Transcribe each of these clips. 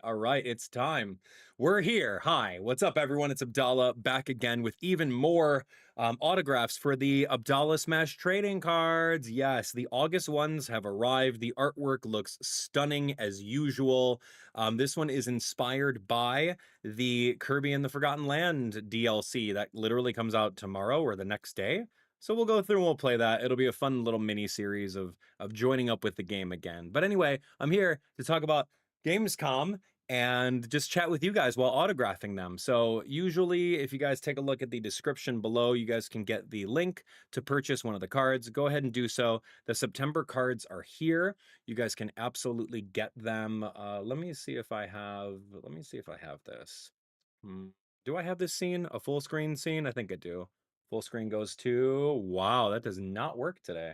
all right, it's time. We're here. Hi, what's up, everyone? It's Abdallah back again with even more autographs for the Abdallah Smash trading cards. Yes, the August ones have arrived. The artwork looks stunning as usual. This one is inspired by the Kirby and the Forgotten Land DLC that literally comes out tomorrow or the next day. So we'll go through and we'll play that. It'll be a fun little mini series of joining up with the game again. But anyway, I'm here to talk about Gamescom and just chat with you guys while autographing them. So usually if you guys take a look at the description below, you guys can get the link to purchase one of the cards. Go ahead and do so. The September cards are here. You guys can absolutely get them. Let me see if I have this. Do I have this scene? A full screen scene? I think I do. Full screen goes to, wow, that does not work today.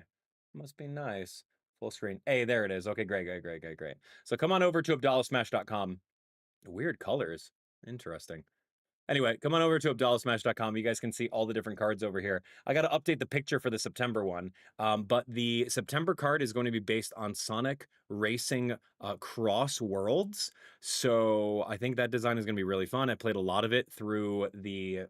Must be nice. Full screen. Hey, there it is. Okay, great. So come on over to AbdallahSmash.com. Weird colors. Interesting. Anyway, come on over to AbdallahSmash.com. You guys can see all the different cards over here. I got to update the picture for the September one. But the September card is going to be based on Sonic Racing Cross Worlds. So I think that design is going to be really fun. I played a lot of it through the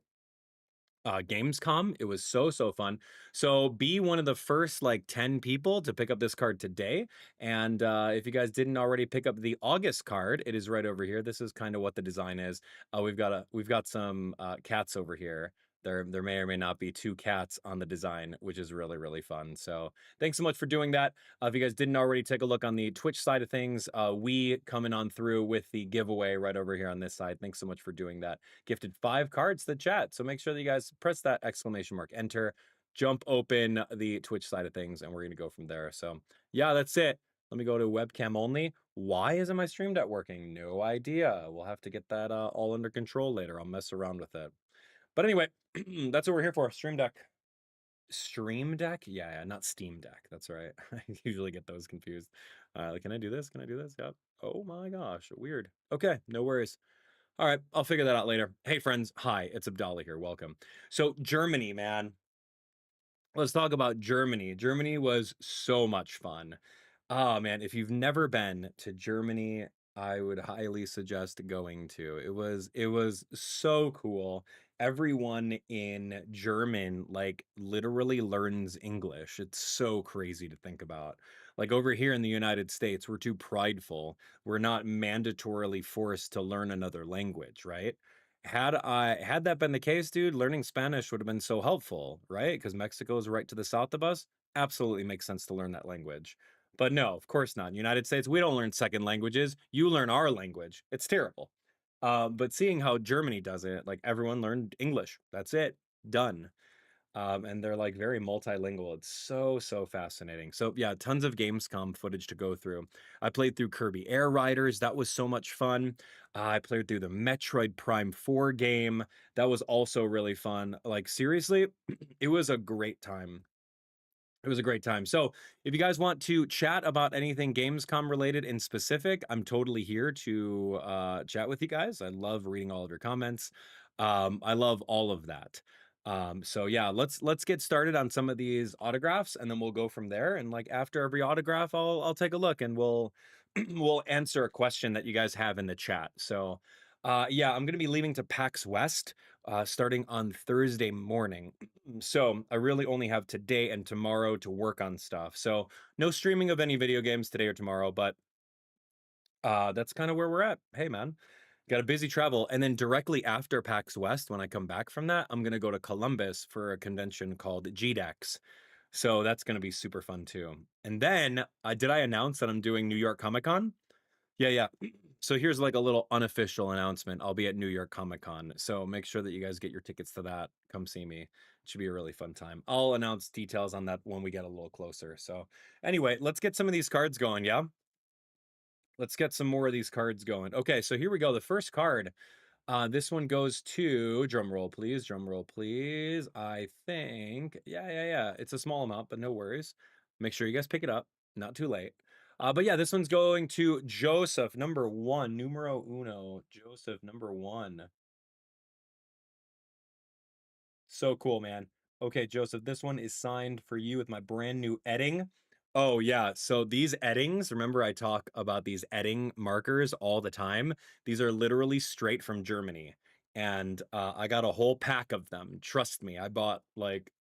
Gamescom. It was so fun. So be one of the first like 10 people to pick up this card today. And if you guys didn't already pick up the August card, it is right over here. This is kind of what the design is. We've got some cats over here. There may or may not be two cats on the design, which is really fun. So thanks so much for doing that. If you guys didn't already take a look on the Twitch side of things, we coming on through with the giveaway right over here on this side. Thanks so much for doing that. Gifted 5 cards to the chat. So make sure that you guys press that exclamation mark, enter, jump open the Twitch side of things, and we're going to go from there. So yeah, that's it. Let me go to webcam only. Why isn't my Stream Deck working? No idea. We'll have to get that all under control later. I'll mess around with it. But anyway, that's what we're here for. Stream Deck. Stream Deck? Yeah, not Steam Deck. That's right. I usually get those confused. Can I do this? Can I do this? Yep. Oh my gosh, weird. Okay, no worries. All right, I'll figure that out later. Hey, friends. Hi, it's Abdallah here. Welcome. So, Germany, man. Let's talk about Germany. Germany was so much fun. Oh, man. If you've never been to Germany, I would highly suggest going to. It was so cool. Everyone in German, like, literally learns English. It's so crazy to think about. Like, over here in the United States, we're too prideful. We're not mandatorily forced to learn another language, right? Had that been the case, dude, learning Spanish would have been so helpful, right? Because Mexico is right to the south of us. Absolutely makes sense to learn that language. But no, of course not. In the United States, we don't learn second languages. You learn our language. It's terrible. But seeing how Germany does it, like everyone learned English. That's it. Done. And they're like very multilingual. It's so fascinating. So yeah, tons of Gamescom footage to go through. I played through Kirby Air Riders. That was so much fun. I played through the Metroid Prime 4 game. That was also really fun. Like seriously, it was a great time. It was a great time. So if you guys want to chat about anything Gamescom related in specific, I'm totally here to chat with you guys. I love reading all of your comments. I love all of that. So yeah, let's get started on some of these autographs and then we'll go from there. And like after every autograph, I'll take a look and we'll we'll answer a question that you guys have in the chat. So yeah, I'm gonna be leaving to PAX West starting on Thursday morning. So I really only have today and tomorrow to work on stuff. So no streaming of any video games today or tomorrow, but that's kind of where we're at. Hey man, got a busy travel. And then directly after PAX West, when I come back from that, I'm gonna go to Columbus for a convention called GDEX. So that's gonna be super fun too. And then did I announce that I'm doing New York Comic Con? Yeah. So here's like a little unofficial announcement. I'll be at New York Comic Con. So make sure that you guys get your tickets to that. Come see me. It should be a really fun time. I'll announce details on that when we get a little closer. So anyway, let's get some of these cards going. Yeah. Let's get some more of these cards going. Okay. So here we go. The first card. This one goes to, drum roll, please. Drum roll, please. I think, yeah. It's a small amount, but no worries. Make sure you guys pick it up. Not too late. But yeah, this one's going to Joseph, number 1, numero uno. Joseph, number 1. So cool, man. Okay, Joseph, this one is signed for you with my brand new Edding. Oh yeah, so these eddings, remember I talk about these edding markers all the time. These are literally straight from Germany. And I got a whole pack of them. Trust me, I bought like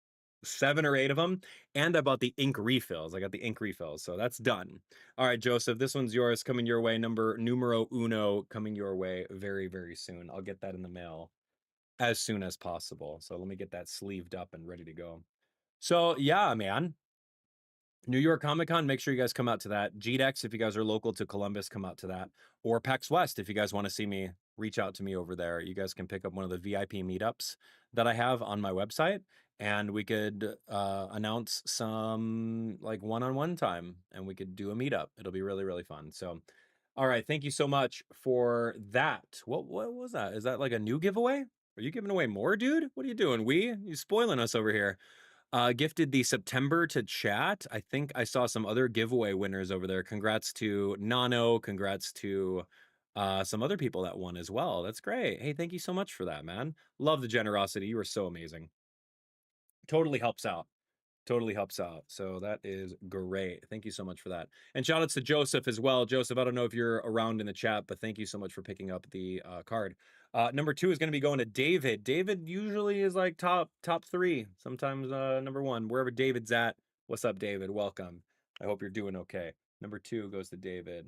7 or 8 of them, and I bought the ink refills. I got the ink refills, so that's done. All right, Joseph, this one's yours, coming your way. Numero uno, coming your way very, very soon. I'll get that in the mail as soon as possible. So let me get that sleeved up and ready to go. So yeah, man. New York Comic Con, make sure you guys come out to that. GDEX, if you guys are local to Columbus, come out to that. Or PAX West, if you guys want to see me, reach out to me over there. You guys can pick up one of the VIP meetups that I have on my website, and we could announce some like one-on-one time, and we could do a meetup. It'll be really, really fun. So, all right, thank you so much for that. What was that? Is that like a new giveaway? Are you giving away more, dude? What are you doing? You spoiling us over here. Gifted the September to chat. I think I saw some other giveaway winners over there. Congrats to Nano. Congrats to some other people that won as well. That's great. Hey, thank you so much for that, man. Love the generosity. You were so amazing. Totally helps out. Totally helps out. So that is great. Thank you so much for that. And shout outs to Joseph as well. Joseph, I don't know if you're around in the chat, but thank you so much for picking up the card. Number 2 is going to be going to David. David usually is like top 3, sometimes number 1, wherever David's at. What's up, David? Welcome. I hope you're doing okay. Number 2 goes to David.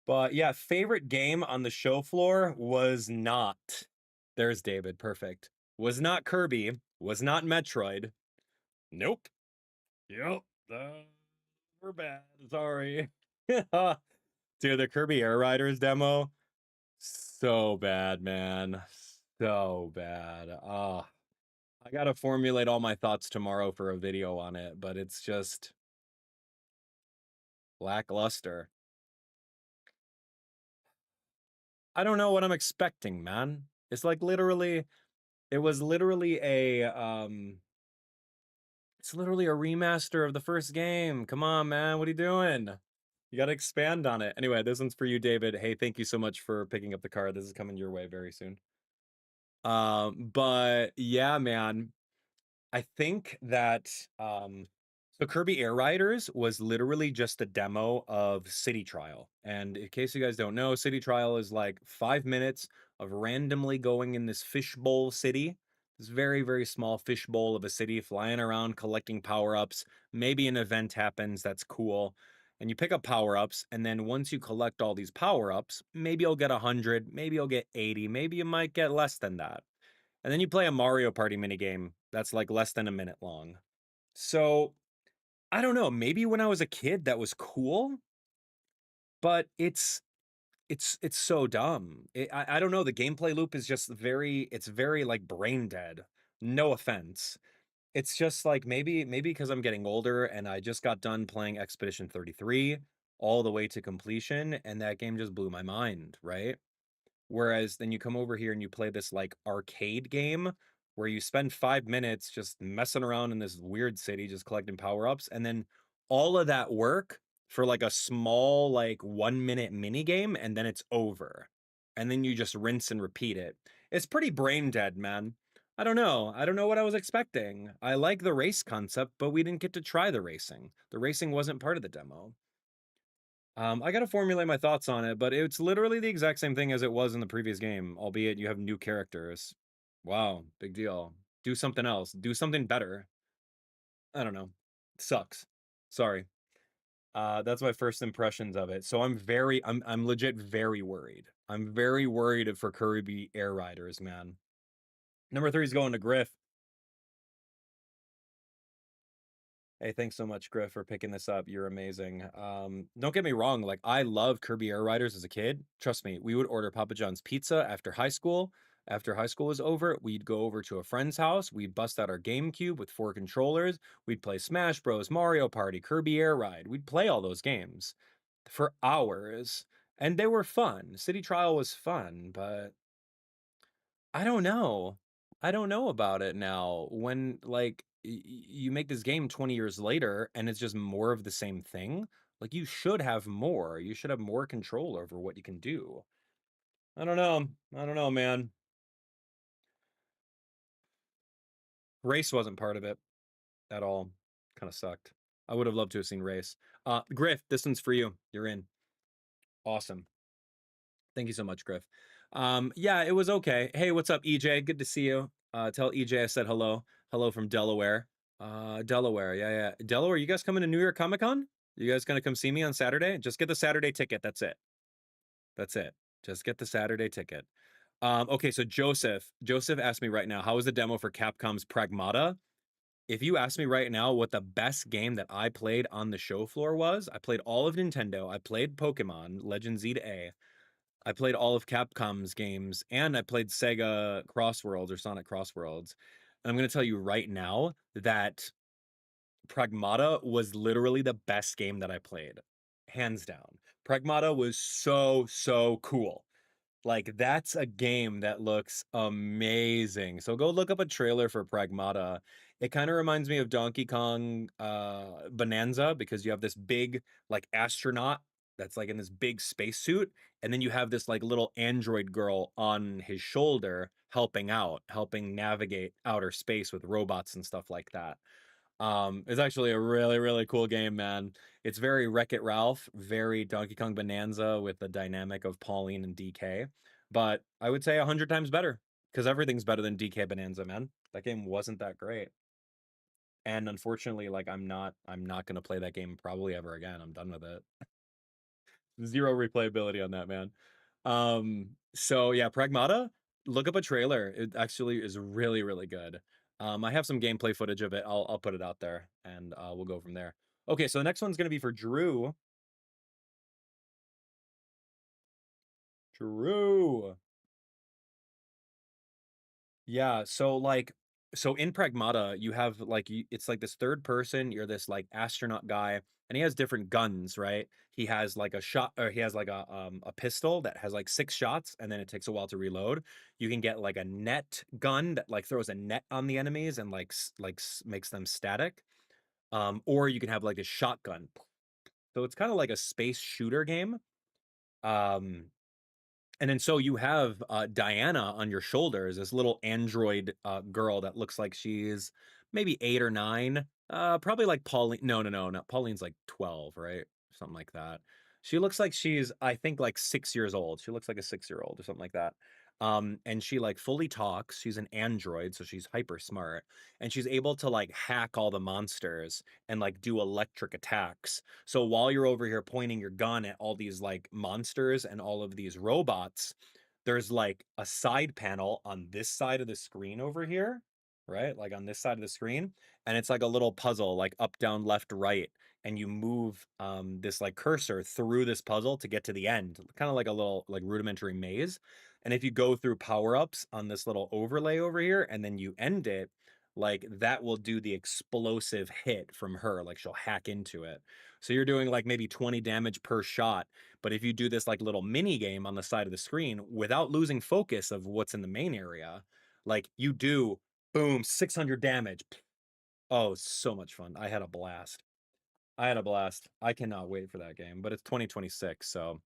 But yeah, favorite game on the show floor was not. There's David. Perfect. Was not Kirby. Was not Metroid. Nope. Yep. We're bad. Sorry. Dude, the Kirby Air Riders demo, so bad, man. So bad. I gotta formulate all my thoughts tomorrow for a video on it, but it's just lackluster. I don't know what I'm expecting, man. It's like literally, it was literally it's literally a remaster of the first game. Come on, man. What are you doing? You got to expand on it. Anyway, this one's for you, David. Hey, thank you so much for picking up the card. This is coming your way very soon. But yeah, man, I think that so Kirby Air Riders was literally just a demo of City Trial. And in case you guys don't know, City Trial is like 5 minutes of randomly going in this fishbowl city. This very, very small fishbowl of a city, flying around, collecting power-ups. Maybe an event happens that's cool. And you pick up power-ups, and then once you collect all these power-ups, maybe you'll get 100, maybe you'll get 80, maybe you might get less than that. And then you play a Mario Party minigame that's like less than a minute long. So I don't know, maybe when I was a kid that was cool, but it's so dumb. I don't know, the gameplay loop is just it's very like brain dead. No offense. It's just like maybe because I'm getting older and I just got done playing Expedition 33 all the way to completion, and that game just blew my mind, right? Whereas then you come over here and you play this like arcade game where you spend 5 minutes just messing around in this weird city, just collecting power ups. And then all of that work for like a small, like 1 minute mini game, and then it's over. And then you just rinse and repeat it. It's pretty brain dead, man. I don't know. I don't know what I was expecting. I like the race concept, but we didn't get to try the racing. The racing wasn't part of the demo. I got to formulate my thoughts on it, but it's literally the exact same thing as it was in the previous game, albeit you have new characters. Wow, big deal. Do something else. Do something better. I don't know. Sucks. Sorry. That's my first impressions of it. So I'm legit very worried. I'm very worried for Kirby Air Riders, man. Number 3 is going to Griff. Hey, thanks so much, Griff, for picking this up. You're amazing. Don't get me wrong, like I love Kirby Air Riders as a kid. Trust me, we would order Papa John's pizza after high school. After high school was over, we'd go over to a friend's house. We'd bust out our GameCube with 4 controllers. We'd play Smash Bros, Mario Party, Kirby Air Ride. We'd play all those games for hours, and they were fun. City Trial was fun, but I don't know. I don't know about it now. When like you make this game 20 years later and it's just more of the same thing, like you should have more. You should have more control over what you can do. I don't know. I don't know, man. Race wasn't part of it at all. Kind of sucked. I would have loved to have seen Race. Griff, this one's for you. You're in. Awesome. Thank you so much, Griff. Yeah, it was okay. Hey, what's up, EJ? Good to see you. Tell EJ I said hello. Hello from Delaware. Delaware, yeah. Delaware, you guys coming to New York Comic Con? You guys gonna come see me on Saturday? Just get the Saturday ticket. That's it. That's it. Just get the Saturday ticket. Okay, so Joseph asked me right now, how was the demo for Capcom's Pragmata? If you ask me right now what the best game that I played on the show floor was, I played all of Nintendo. I played Pokemon, Legend Z to A. I played all of Capcom's games, and I played Sega Crossworlds or Sonic Crossworlds. And I'm going to tell you right now that Pragmata was literally the best game that I played, hands down. Pragmata was so cool. Like, that's a game that looks amazing. So go look up a trailer for Pragmata. It kind of reminds me of Donkey Kong Bonanza, because you have this big like astronaut that's like in this big spacesuit, and then you have this like little android girl on his shoulder helping out, helping navigate outer space with robots and stuff like that. It's actually a really cool game, man. It's very Wreck-It Ralph, very Donkey Kong Bonanza with the dynamic of Pauline and DK. But I would say 100 times better, because everything's better than DK Bonanza, man. That game wasn't that great. And unfortunately, like I'm not gonna play that game probably ever again. I'm done with it. Zero replayability on that, man. So yeah, Pragmata, look up a trailer. It actually is really good. I have some gameplay footage of it. I'll put it out there, and we'll go from there. Okay, so the next one's gonna be for Drew. Drew. Yeah, so in Pragmata, you have like it's like this third person, you're this like astronaut guy, and he has different guns, right? He has like a shot, or he has like a pistol that has like 6 shots, and then it takes a while to reload. You can get like a net gun that like throws a net on the enemies and makes them static. Or you can have like a shotgun. So it's kind of like a space shooter game. Um, and then so you have Diana on your shoulders, this little android girl that looks like she's maybe 8 or 9. Probably like Pauline. No, not Pauline's like 12, right? Something like that. She looks like she's, I think, like 6 years old. She looks like a 6-year-old or something like that. And she like fully talks. She's an android, so she's hyper smart, and she's able to like hack all the monsters and like do electric attacks. So while you're over here pointing your gun at all these like monsters and all of these robots, there's like a side panel on this side of the screen over here, right? Like on this side of the screen, and it's like a little puzzle, like up, down, left, right, and you move this like cursor through this puzzle to get to the end, kind of like a little like rudimentary maze. And if you go through power-ups on this little overlay over here and then you end it, like that will do the explosive hit from her, like she'll hack into it. So you're doing like maybe 20 damage per shot, but if you do this like little mini game on the side of the screen without losing focus of what's in the main area, like you do boom 600 damage. Oh, so much fun. I had a blast. I cannot wait for that game, but it's 2026, so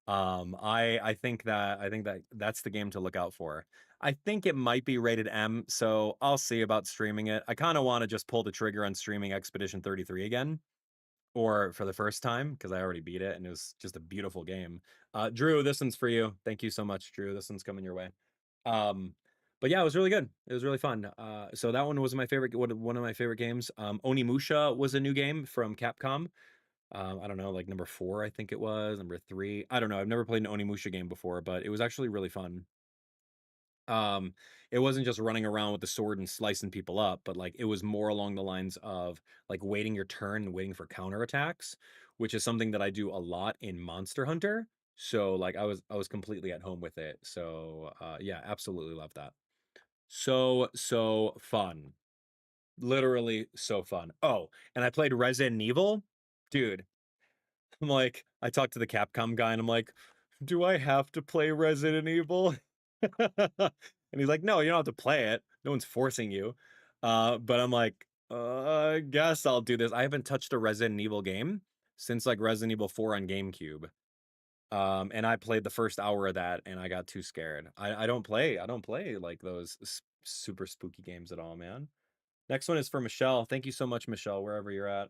I think that that's the game to look out for. I think it might be rated M, so I'll see about streaming it. I kind of want to just pull the trigger on streaming Expedition 33 again, or for the first time, because I already beat it and it was just a beautiful game. Drew, this one's for you. Thank you so much, Drew. This one's coming your way. Um, but yeah, it was really good. It was really fun. So that one was my favorite, one of my favorite games. Onimusha was a new game from Capcom. I don't know, like number 4, I think it was, number 3. I don't know. I've never played an Onimusha game before, but it was actually really fun. Um, it wasn't just running around with the sword and slicing people up, but like it was more along the lines of like waiting your turn and waiting for counterattacks, which is something that I do a lot in Monster Hunter. So like I was completely at home with it. So yeah, absolutely love that. So fun. Literally so fun. Oh, and I played Resident Evil. Dude, I'm like, I talked to the Capcom guy and I'm like, do I have to play Resident Evil? And he's like, no, you don't have to play it. No one's forcing you. But I'm like, I guess I'll do this. I haven't touched a Resident Evil game since like Resident Evil 4 on GameCube. And I played the first hour of that and I got too scared. I don't play like those super spooky games at all, man. Next one is for Michelle. Thank you so much, Michelle, wherever you're at.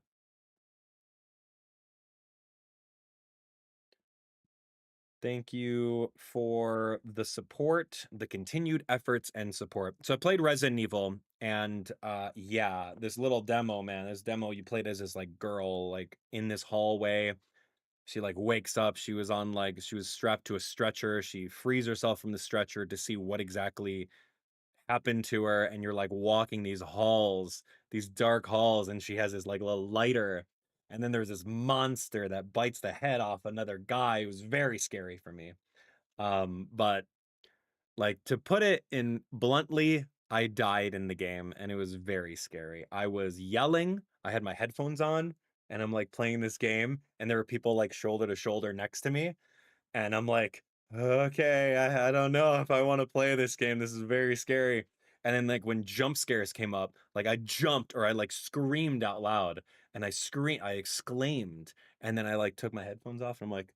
Thank you for the support, the continued efforts and support. So I played Resident Evil, and yeah, this little demo, man, this demo you played as this like girl, like in this hallway. She like wakes up. She was strapped to a stretcher. She frees herself from the stretcher to see what exactly happened to her. And you're like walking these halls, these dark halls, and she has this like little lighter. And then there's this monster that bites the head off another guy. It was very scary for me. But like to put it in bluntly, I died in the game and it was very scary. I was yelling. I had my headphones on and I'm like playing this game and there were people like shoulder to shoulder next to me and I'm like, okay, I don't know if I want to play this game. This is very scary. And then like when jump scares came up, like I jumped or I like screamed out loud and I exclaimed and then I like took my headphones off and I'm like,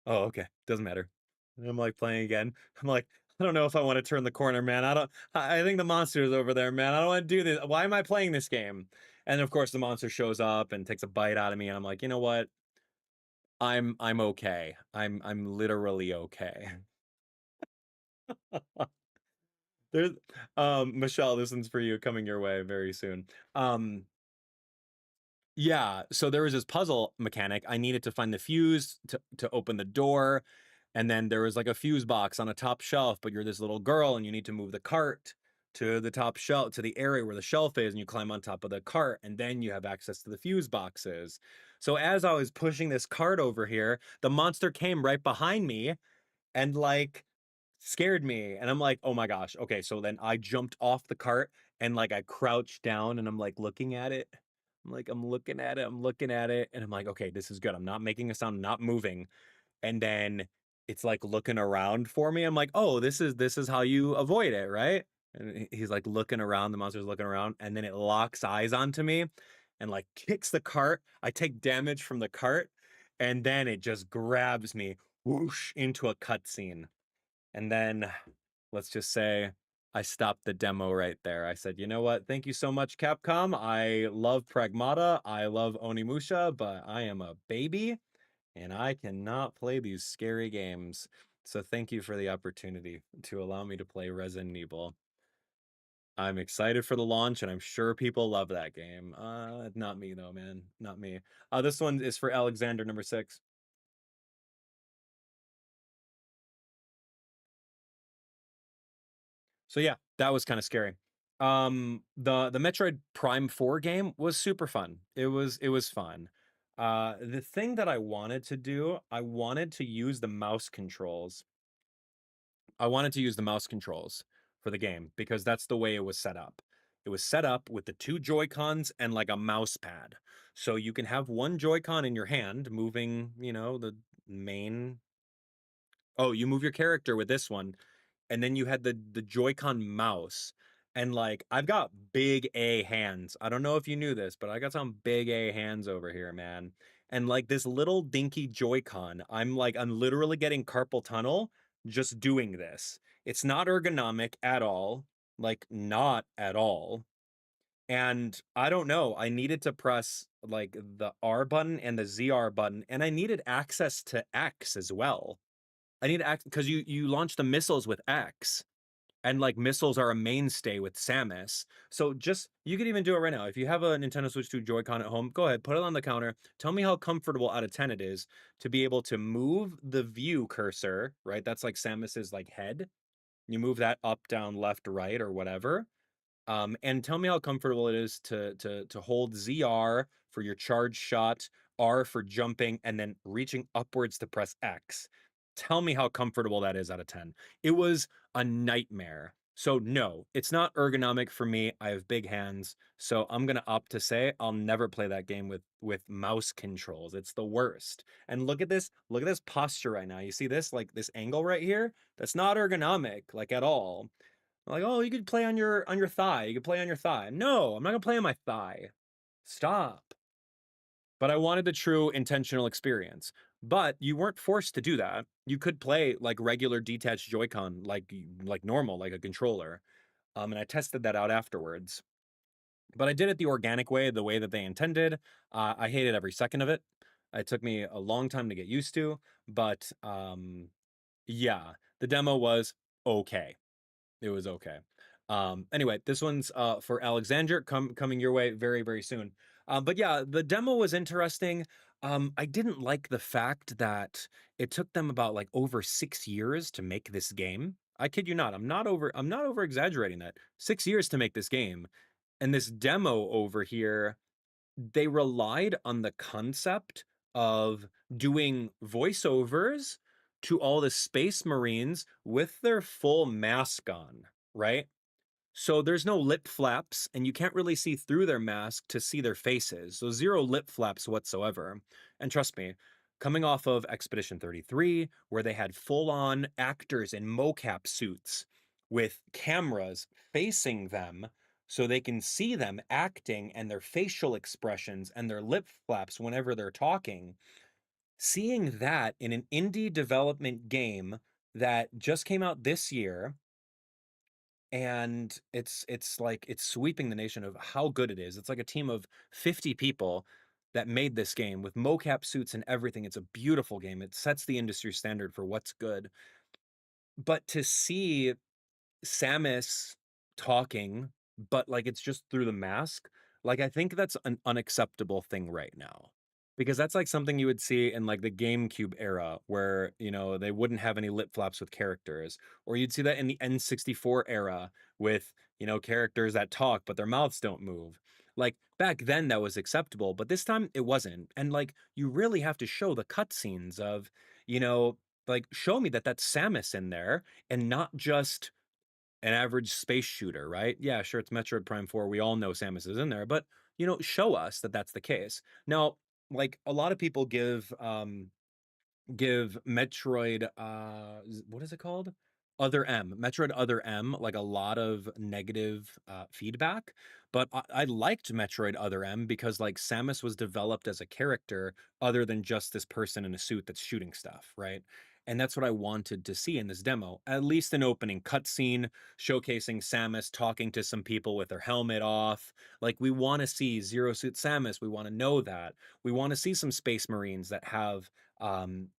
oh, okay. Doesn't matter. And I'm like playing again. I'm like, I don't know if I want to turn the corner, man. I think the monster is over there, man. I don't want to do this. Why am I playing this game? And of course the monster shows up and takes a bite out of me and I'm like, you know what? I'm okay. I'm literally okay. There's Michelle, this one's for you coming your way very soon. Um Yeah, so there was this puzzle mechanic. I needed to find the fuse to open the door, and then there was like a fuse box on a top shelf, but you're this little girl and you need to move the cart to the top shelf to the area where the shelf is, and you climb on top of the cart, and then you have access to the fuse boxes. So as I was pushing this cart over here, the monster came right behind me and like scared me. And I'm like, oh my gosh. Okay. So then I jumped off the cart and like I crouched down and I'm like looking at it. I'm looking at it. I'm looking at it. And I'm like, okay, this is good. I'm not making a sound, not moving. And then it's like looking around for me. I'm like, oh, this is how you avoid it, right? And he's like looking around, the monster's looking around, and then it locks eyes onto me and like kicks the cart. I take damage from the cart, and then it just grabs me whoosh into a cutscene. And then let's just say I stopped the demo right there. I said, you know what? Thank you so much, Capcom. I love Pragmata. I love Onimusha, but I am a baby and I cannot play these scary games. So thank you for the opportunity to allow me to play Resident Evil. I'm excited for the launch and I'm sure people love that game. Not me though, man. Not me. This one is for Alexander number 6. So yeah, that was kind of scary. The Metroid Prime 4 game was super fun. It was fun. The thing that I wanted to do, I wanted to use the mouse controls. I wanted to use the mouse controls for the game because that's the way it was set up. It was set up with the two Joy-Cons and like a mouse pad. So you can have one Joy-Con in your hand moving, the main. Oh, you move your character with this one, and then you had the Joy-Con mouse. And like I've got big A hands. I don't know if you knew this, but I got some big A hands over here, man. And like this little dinky Joy-Con, I'm literally getting carpal tunnel just doing this. It's not ergonomic at all, like not at all. And I don't know, I needed to press like the R button and the ZR button, and I needed access to X as well. I need X because you launch the missiles with X, and like missiles are a mainstay with Samus. So just you could even do it right now. If you have a Nintendo Switch 2 Joy-Con at home, go ahead, put it on the counter. Tell me how comfortable out of 10 it is to be able to move the view cursor, right? That's like Samus's like head. You move that up, down, left, right, or whatever. And tell me how comfortable it is to hold ZR for your charge shot, R for jumping, and then reaching upwards to press X. Tell me how comfortable that is out of 10. It was a nightmare. So no, it's not ergonomic for me. I have big hands, so I'm gonna opt to say I'll never play that game with mouse controls. It's the worst. And look at this posture right now. You see this, like this angle right here? That's not ergonomic, like at all. Like, oh, you could play on your thigh. You could play on your thigh. No, I'm not gonna play on my thigh. Stop. But I wanted the true intentional experience. But you weren't forced to do that. You could play like regular detached Joy-Con, like normal, like a controller. And I tested that out afterwards. but I did it the organic way, the way that they intended. I hated every second of it. It took me a long time to get used to, but yeah, the demo was okay. It was okay. Anyway, this one's for Alexander, coming your way very, very soon. But yeah, the demo was interesting. I didn't like the fact that it took them about like over 6 years to make this game. I kid you not. I'm not over exaggerating that. 6 years to make this game. And this demo over here, they relied on the concept of doing voiceovers to all the space marines with their full mask on, right? So there's no lip flaps, and you can't really see through their mask to see their faces. So zero lip flaps whatsoever. And trust me, coming off of Expedition 33, where they had full on actors in mocap suits with cameras facing them so they can see them acting and their facial expressions and their lip flaps whenever they're talking. Seeing that in an indie development game that just came out this year, and it's like it's sweeping the nation of how good it is. It's like a team of 50 people that made this game with mocap suits and everything. It's a beautiful game. It sets the industry standard for what's good. But to see Samus talking, but like it's just through the mask. Like I think that's an unacceptable thing right now. Because that's like something you would see in like the GameCube era where, you know, they wouldn't have any lip flaps with characters. Or you'd see that in the N64 era with, you know, characters that talk but their mouths don't move. Like back then that was acceptable, but this time it wasn't. And like you really have to show the cutscenes of, you know, like show me that that's Samus in there and not just an average space shooter, right? Yeah, sure, it's Metroid Prime 4. We all know Samus is in there, but you know, show us that that's the case. Now, like a lot of people give Metroid what is it called? Other M, Metroid Other M, like a lot of negative feedback, but I liked Metroid Other M because like Samus was developed as a character other than just this person in a suit that's shooting stuff, right? And that's what I wanted to see in this demo. At least an opening cutscene showcasing Samus talking to some people with their helmet off. Like we want to see Zero Suit Samus. We want to know that. We want to see some Space Marines that have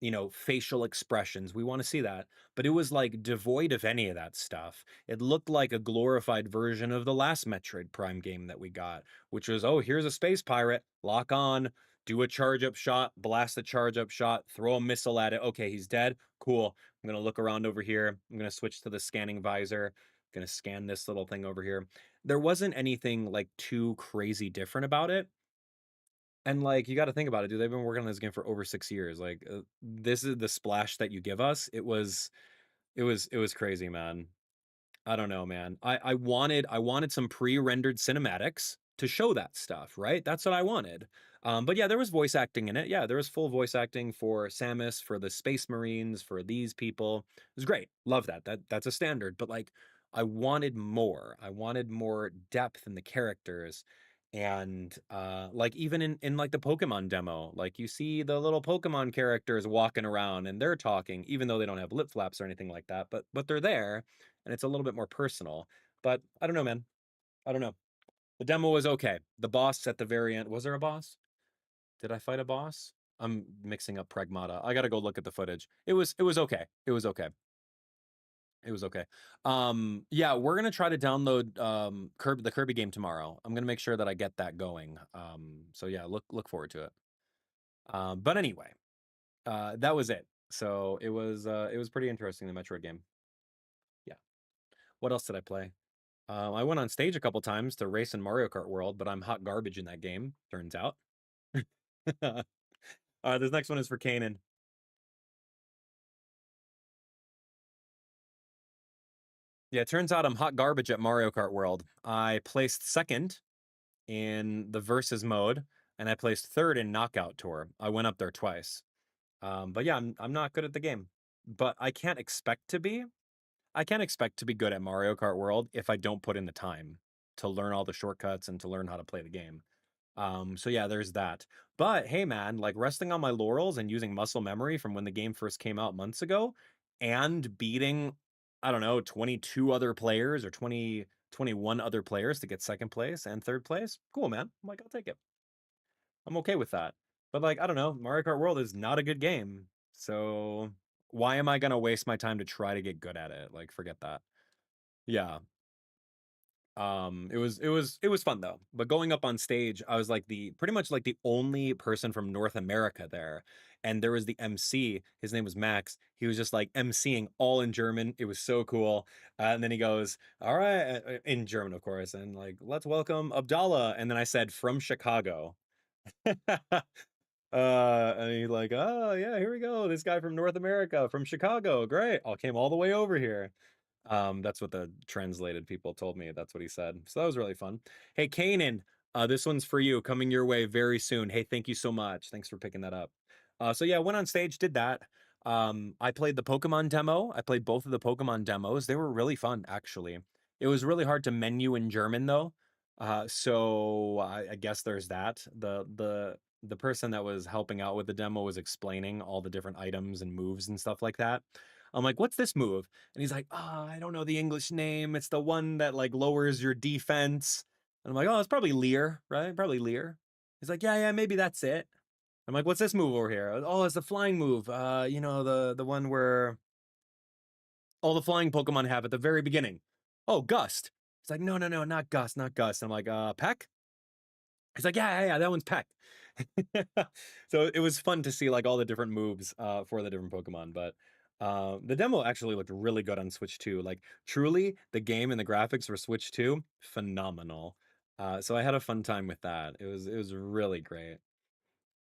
you know, facial expressions. We want to see that. But it was like devoid of any of that stuff. It looked like a glorified version of the last Metroid Prime game that we got, which was, oh, here's a space pirate, lock on, do a charge up shot, blast the charge up shot, throw a missile at it. Okay, he's dead. Cool. I'm going to look around over here. I'm going to switch to the scanning visor. I'm going to scan this little thing over here. There wasn't anything like too crazy different about it. And like you got to think about it, dude. They've been working on this game for over 6 years. Like this is the splash that you give us. It was crazy, man. I don't know, man. I wanted some pre-rendered cinematics to show that stuff, right? That's what I wanted. But yeah, there was voice acting in it. Yeah, there was full voice acting for Samus, for the Space Marines, for these people. It was great. Love that. That's a standard. But like, I wanted more. I wanted more depth in the characters. And like even in like the Pokemon demo, like you see the little Pokemon characters walking around and they're talking, even though they don't have lip flaps or anything like that, but they're there and it's a little bit more personal. But I don't know, man. I don't know. The demo was okay. The boss at the very end, was there a boss? Did I fight a boss? I'm mixing up Pragmata. I gotta go look at the footage. It was okay. It was okay. It was okay. Yeah, we're gonna try to download the Kirby game tomorrow. I'm gonna make sure that I get that going. So yeah, look forward to it. But anyway, that was it. So it was pretty interesting, the Metroid game. Yeah. What else did I play? I went on stage a couple times to race in Mario Kart World, but I'm hot garbage in that game, turns out. This next one is for Kanan. Yeah, it turns out I'm hot garbage at Mario Kart World. I placed second in the versus mode, and I placed third in Knockout Tour. I went up there twice. But yeah, I'm not good at the game. But I can't expect to be. I can't expect to be good at Mario Kart World if I don't put in the time to learn all the shortcuts and to learn how to play the game. So yeah, there's that. But hey, man, like resting on my laurels and using muscle memory from when the game first came out months ago and beating, I don't know, 22 other players or 20, 21 other players to get second place and third place. Cool, man. I'm like, I'll take it. I'm okay with that. But like, I don't know, Mario Kart World is not a good game. So why am I gonna waste my time to try to get good at it? Like, forget that. Yeah. It was fun though. But going up on stage, I was like the pretty much like the only person from North America there. And there was the MC. His name was Max. He was just like MCing all in German. It was so cool. And then he goes, "All right," in German, of course, and like, "Let's welcome Abdallah." And then I said, "From Chicago." And he's like, "Oh yeah, here we go. This guy from North America, from Chicago. Great. I came all the way over here." That's what the translated people told me. That's what he said. So that was really fun. Hey, Kanan, this one's for you, coming your way very soon. Hey, thank you so much. Thanks for picking that up. So yeah, went on stage, did that. I played the Pokemon demo. I played both of the Pokemon demos. They were really fun, actually. It was really hard to menu in German though. So I guess there's that. The person that was helping out with the demo was explaining all the different items and moves and stuff like that. I'm like, "What's this move?" And he's like, "Oh, I don't know the English name. It's the one that like lowers your defense." And I'm like, "Oh, it's probably Leer, right? Probably Leer." He's like, "Yeah, yeah, maybe that's it." I'm like, "What's this move over here?" "Oh, it's the flying move. You know, the one where all the flying Pokemon have at the very beginning." "Oh, Gust." He's like, "No, no, no, not Gust, not Gust." I'm like, Peck?" He's like, "Yeah, yeah, yeah, that one's Peck." So it was fun to see like all the different moves for the different Pokemon, but the demo actually looked really good on Switch 2. Like truly, the game and the graphics for Switch 2, phenomenal. So I had a fun time with that. It was really great.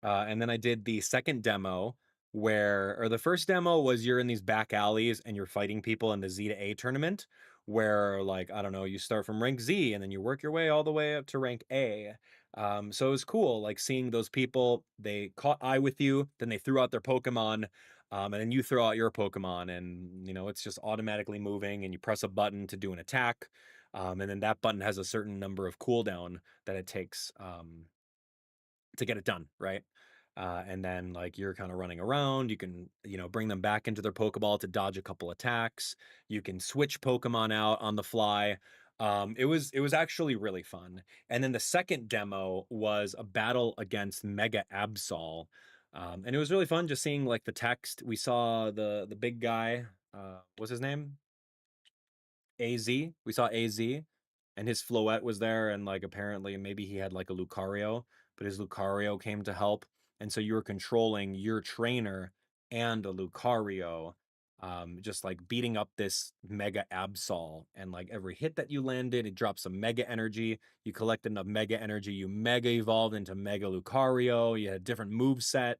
And then I did the second demo or the first demo was you're in these back alleys and you're fighting people in the Z to A tournament where like, I don't know, you start from rank Z and then you work your way all the way up to rank A. So it was cool, like seeing those people, they caught eye with you, then they threw out their Pokemon, and then you throw out your Pokemon and, it's just automatically moving and you press a button to do an attack. And then that button has a certain number of cooldown that it takes, to get it done, right? And then like you're kind of running around, you can, bring them back into their Pokeball to dodge a couple attacks. You can switch Pokemon out on the fly. It was actually really fun. And then the second demo was a battle against Mega Absol. And it was really fun just seeing like the text. We saw the big guy, what's his name? AZ. We saw AZ and his Floette was there, and like apparently maybe he had like a Lucario, but his Lucario came to help. And so you were controlling your trainer and a Lucario, just like beating up this Mega Absol. And like every hit that you landed, it drops some Mega Energy. You collected enough Mega Energy, you Mega evolved into Mega Lucario. You had a different move set.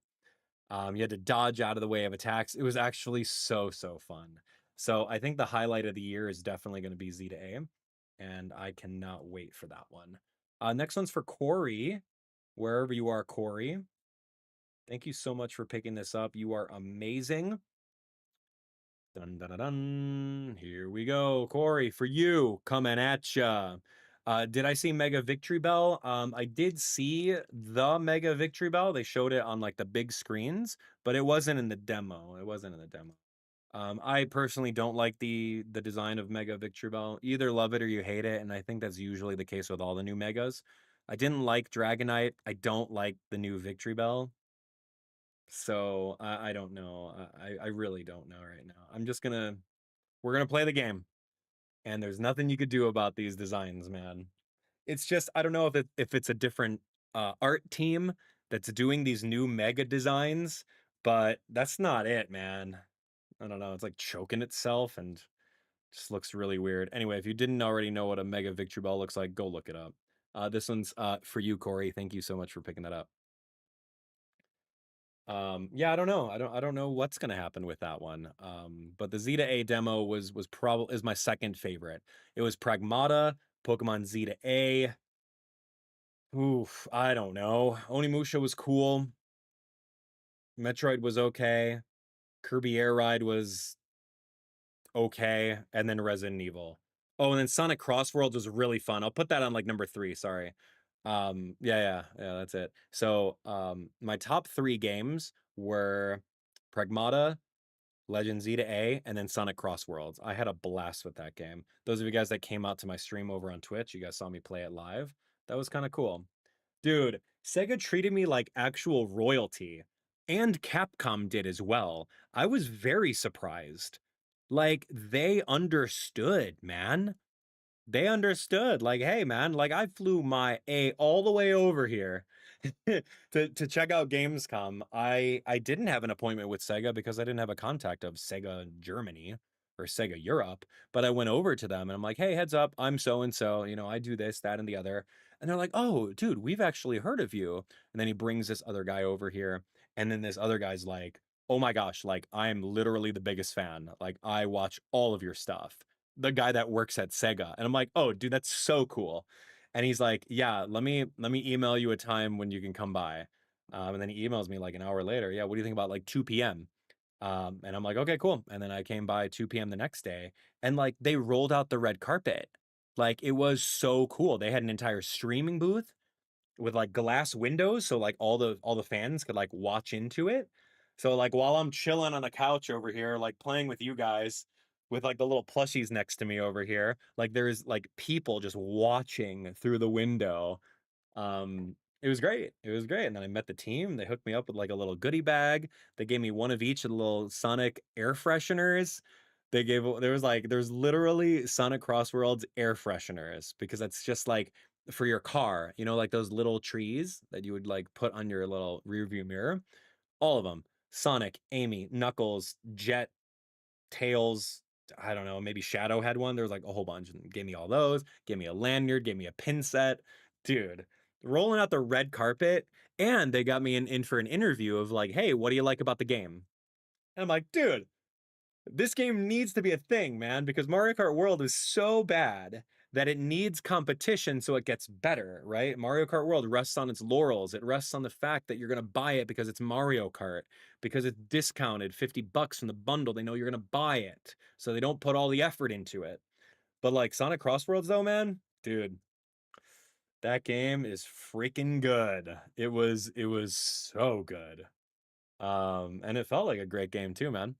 You had to dodge out of the way of attacks. It was actually so fun. So I think the highlight of the year is definitely going to be Z to A, and I cannot wait for that one. Next one's for Corey, wherever you are, Corey. Thank you so much for picking this up. You are amazing. Dun dun dun dun. Here we go, Corey, for you, coming at ya. Did I see Mega Victory Bell? I did see the Mega Victory Bell. They showed it on like the big screens, but it wasn't in the demo. It wasn't in the demo. I personally don't like the design of Mega Victory Bell. You either love it or you hate it, and I think that's usually the case with all the new Megas. I didn't like Dragonite. I don't like the new Victory Bell. So I don't know. I really don't know right now. We're gonna play the game, and there's nothing you could do about these designs, man. It's just I don't know if it's a different art team that's doing these new mega designs, but that's not it, man. I don't know. It's like choking itself and just looks really weird. Anyway, if you didn't already know what a mega victory ball looks like, go look it up. This one's for you, Corey. Thank you so much for picking that up. Yeah, I don't know. I don't know what's gonna happen with that one. But the Zeta A demo was probably is my second favorite. It was Pragmata, Pokemon Zeta A. Oof, I don't know. Onimusha was cool. Metroid was okay. Kirby Air Ride was okay, and then Resident Evil. Oh, and then Sonic Crossworlds was really fun. I'll put that on like number 3, sorry. Yeah, that's it. So, my top 3 games were Pragmata, Legend Z to A, and then Sonic Cross Worlds. I had a blast with that game. Those of you guys that came out to my stream over on Twitch, you guys saw me play it live. That was kind of cool. Dude, Sega treated me like actual royalty, and Capcom did as well. I was very surprised. Like, they understood, man. They understood. Like, hey, man, like I flew my A all the way over here to check out Gamescom. I didn't have an appointment with Sega because I didn't have a contact of Sega Germany or Sega Europe, but I went over to them and I'm like, hey, heads up, I'm so and so, you know, I do this, that, and the other. And they're like, oh, dude, we've actually heard of you. And then he brings this other guy over here, and then this other guy's like, oh my gosh, like I'm literally the biggest fan. Like I watch all of your stuff, the guy that works at Sega. And I'm like, oh, dude, that's so cool. And he's like, yeah, let me email you a time when you can come by. And then he emails me like an hour later. Yeah, what do you think about like 2 p.m.? And I'm like, okay, cool. And then I came by 2 p.m. the next day, and like they rolled out the red carpet. Like it was so cool. They had an entire streaming booth with like glass windows, so like all the fans could like watch into it. So like while I'm chilling on the couch over here, like playing with you guys, with like the little plushies next to me over here, like there's like people just watching through the window. It was great. It was great. And then I met the team. They hooked me up with like a little goodie bag. They gave me one of each of the little Sonic air fresheners. There's literally Sonic Crossworlds air fresheners, because that's just like for your car, you know, like those little trees that you would like put on your little rear view mirror. All of them. Sonic, Amy, Knuckles, Jet, Tails, I don't know, maybe Shadow had one. There was like a whole bunch, and gave me all those, gave me a lanyard, gave me a pin set. Dude, rolling out the red carpet, and they got me in for an interview of like, hey, what do you like about the game? And I'm like, dude, this game needs to be a thing, man, because Mario Kart World is so bad that it needs competition so it gets better, right? Mario Kart World rests on its laurels. It rests on the fact that you're going to buy it because it's Mario Kart, because it's discounted $50 from the bundle. They know you're going to buy it, so they don't put all the effort into it. But like Sonic Crossworlds, though, man, dude, that game is freaking good. It was so good. And it felt like a great game too, man.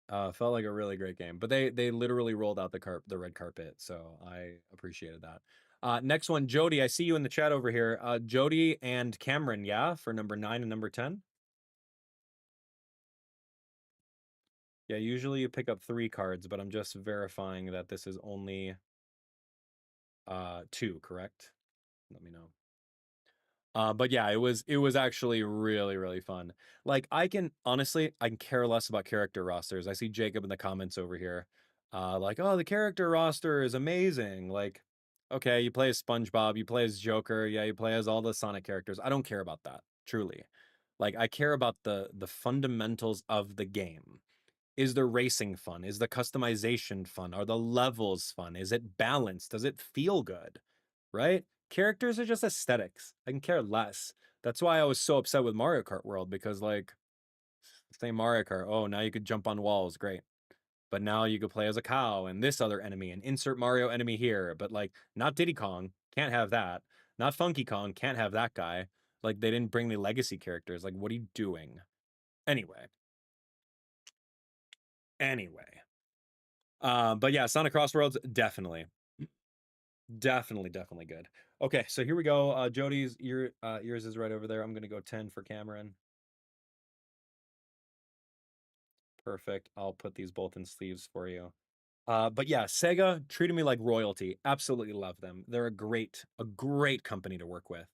Felt like a really great game, but they literally rolled out the red carpet, so I appreciated that. Next one, Jody. I see you in the chat over here. Jody and Cameron, yeah, for number 9 and number 10. Yeah, usually you pick up 3 cards, but I'm just verifying that this is only 2, correct? Let me know. But yeah, it was actually really, really fun. Like I can honestly, I can care less about character rosters. I see Jacob in the comments over here. Like, oh, the character roster is amazing. Like, okay, you play as SpongeBob, you play as Joker, yeah, you play as all the Sonic characters. I don't care about that, truly. Like, I care about the fundamentals of the game. Is the racing fun? Is the customization fun? Are the levels fun? Is it balanced? Does it feel good? Right? Characters are just aesthetics. I can care less. That's why I was so upset with Mario Kart World, because like same Mario Kart. Oh, now you could jump on walls, great. But now you could play as a cow and this other enemy and insert Mario enemy here. But like not Diddy Kong, can't have that. Not Funky Kong, can't have that guy. Like they didn't bring the legacy characters. Like what are you doing? Anyway. Anyway. But yeah, Sonic Crossroads, definitely. Definitely good. Okay, so here we go. Jody's yours is right over there. I'm gonna go 10 for Cameron. Perfect. I'll put these both in sleeves for you. But yeah, Sega treated me like royalty. Absolutely love them. They're a great company to work with.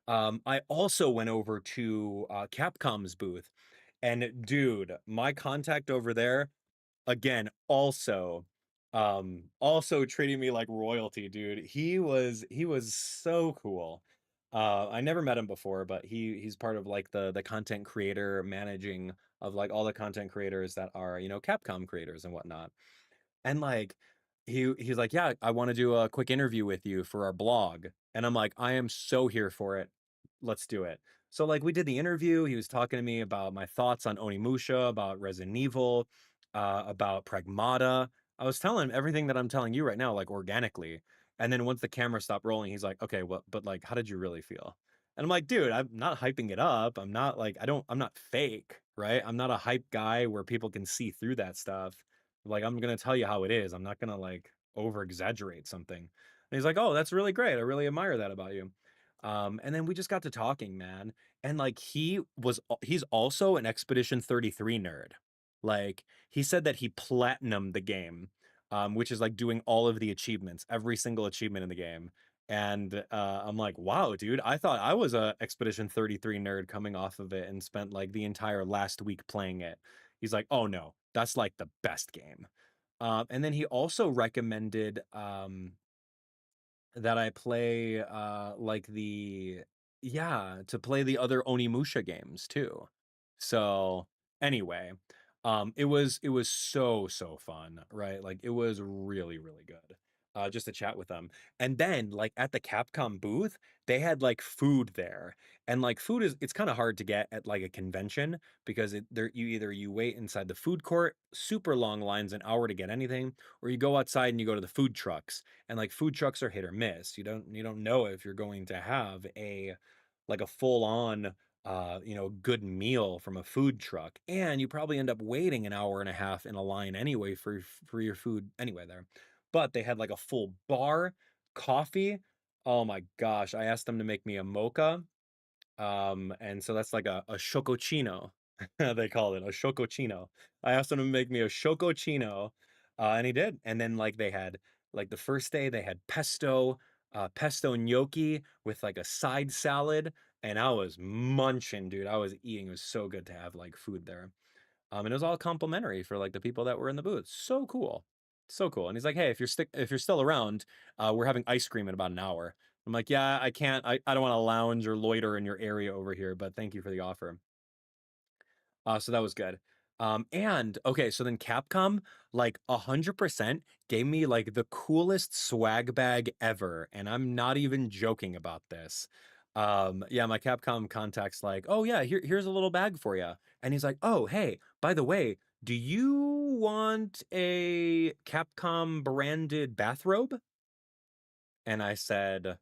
I also went over to Capcom's booth, and dude, my contact over there, again, also treating me like royalty, dude. He was so cool. I never met him before, but he's part of like the content creator managing of like all the content creators that are, you know, Capcom creators and whatnot. And like he's like, yeah, I want to do a quick interview with you for our blog. And I'm like, I am so here for it. Let's do it. So like we did the interview. He was talking to me about my thoughts on Onimusha, about Resident Evil, about Pragmata. I was telling him everything that I'm telling you right now, like organically. And then once the camera stopped rolling, he's like, okay, well, but like, how did you really feel? And I'm like, dude, I'm not hyping it up. I'm not like, I'm not fake. right? I'm not a hype guy where people can see through that stuff. Like, I'm gonna tell you how it is. I'm not gonna like over exaggerate something. And he's like, "Oh, that's really great. I really admire that about you." And then we just got to talking, man. And like he's also an Expedition 33 nerd. Like he said that he platinumed the game, which is like doing all of the achievements, every single achievement in the game. And I'm like, wow, dude, I thought I was a Expedition 33 nerd coming off of it and spent like the entire last week playing it. He's like, oh no, that's like the best game. And then he also recommended that I play like the yeah, to play the other Onimusha games too. So anyway, it was so fun, right? Like it was really, really good. Just to chat with them. And then like at the Capcom booth, they had like food there. And like food is it's kind of hard to get at like a convention because you wait inside the food court, super long lines, an hour to get anything, or you go outside and you go to the food trucks, and like food trucks are hit or miss. You don't know if you're going to have a like a full on good meal from a food truck, and you probably end up waiting an hour and a half in a line anyway for your food anyway there. But they had like a full bar, coffee. Oh my gosh, I asked them to make me a mocha, and so that's like a chococino. They call it a chococino. I asked him to make me a chococino, and he did. And then like they had like the first day they had pesto gnocchi with like a side salad, and I was munching, dude. I was eating. It was so good to have like food there. And it was all complimentary for like the people that were in the booth. So cool. So cool. And he's like, hey, if you're still around, we're having ice cream in about an hour. I'm like, yeah, I can't. I don't want to lounge or loiter in your area over here, but thank you for the offer. So that was good. And okay, so then Capcom, like 100% gave me like the coolest swag bag ever, and I'm not even joking about this. Yeah, my Capcom contact's like, oh yeah, here's a little bag for you, and he's like, oh hey, by the way, do you want a Capcom branded bathrobe? And I said,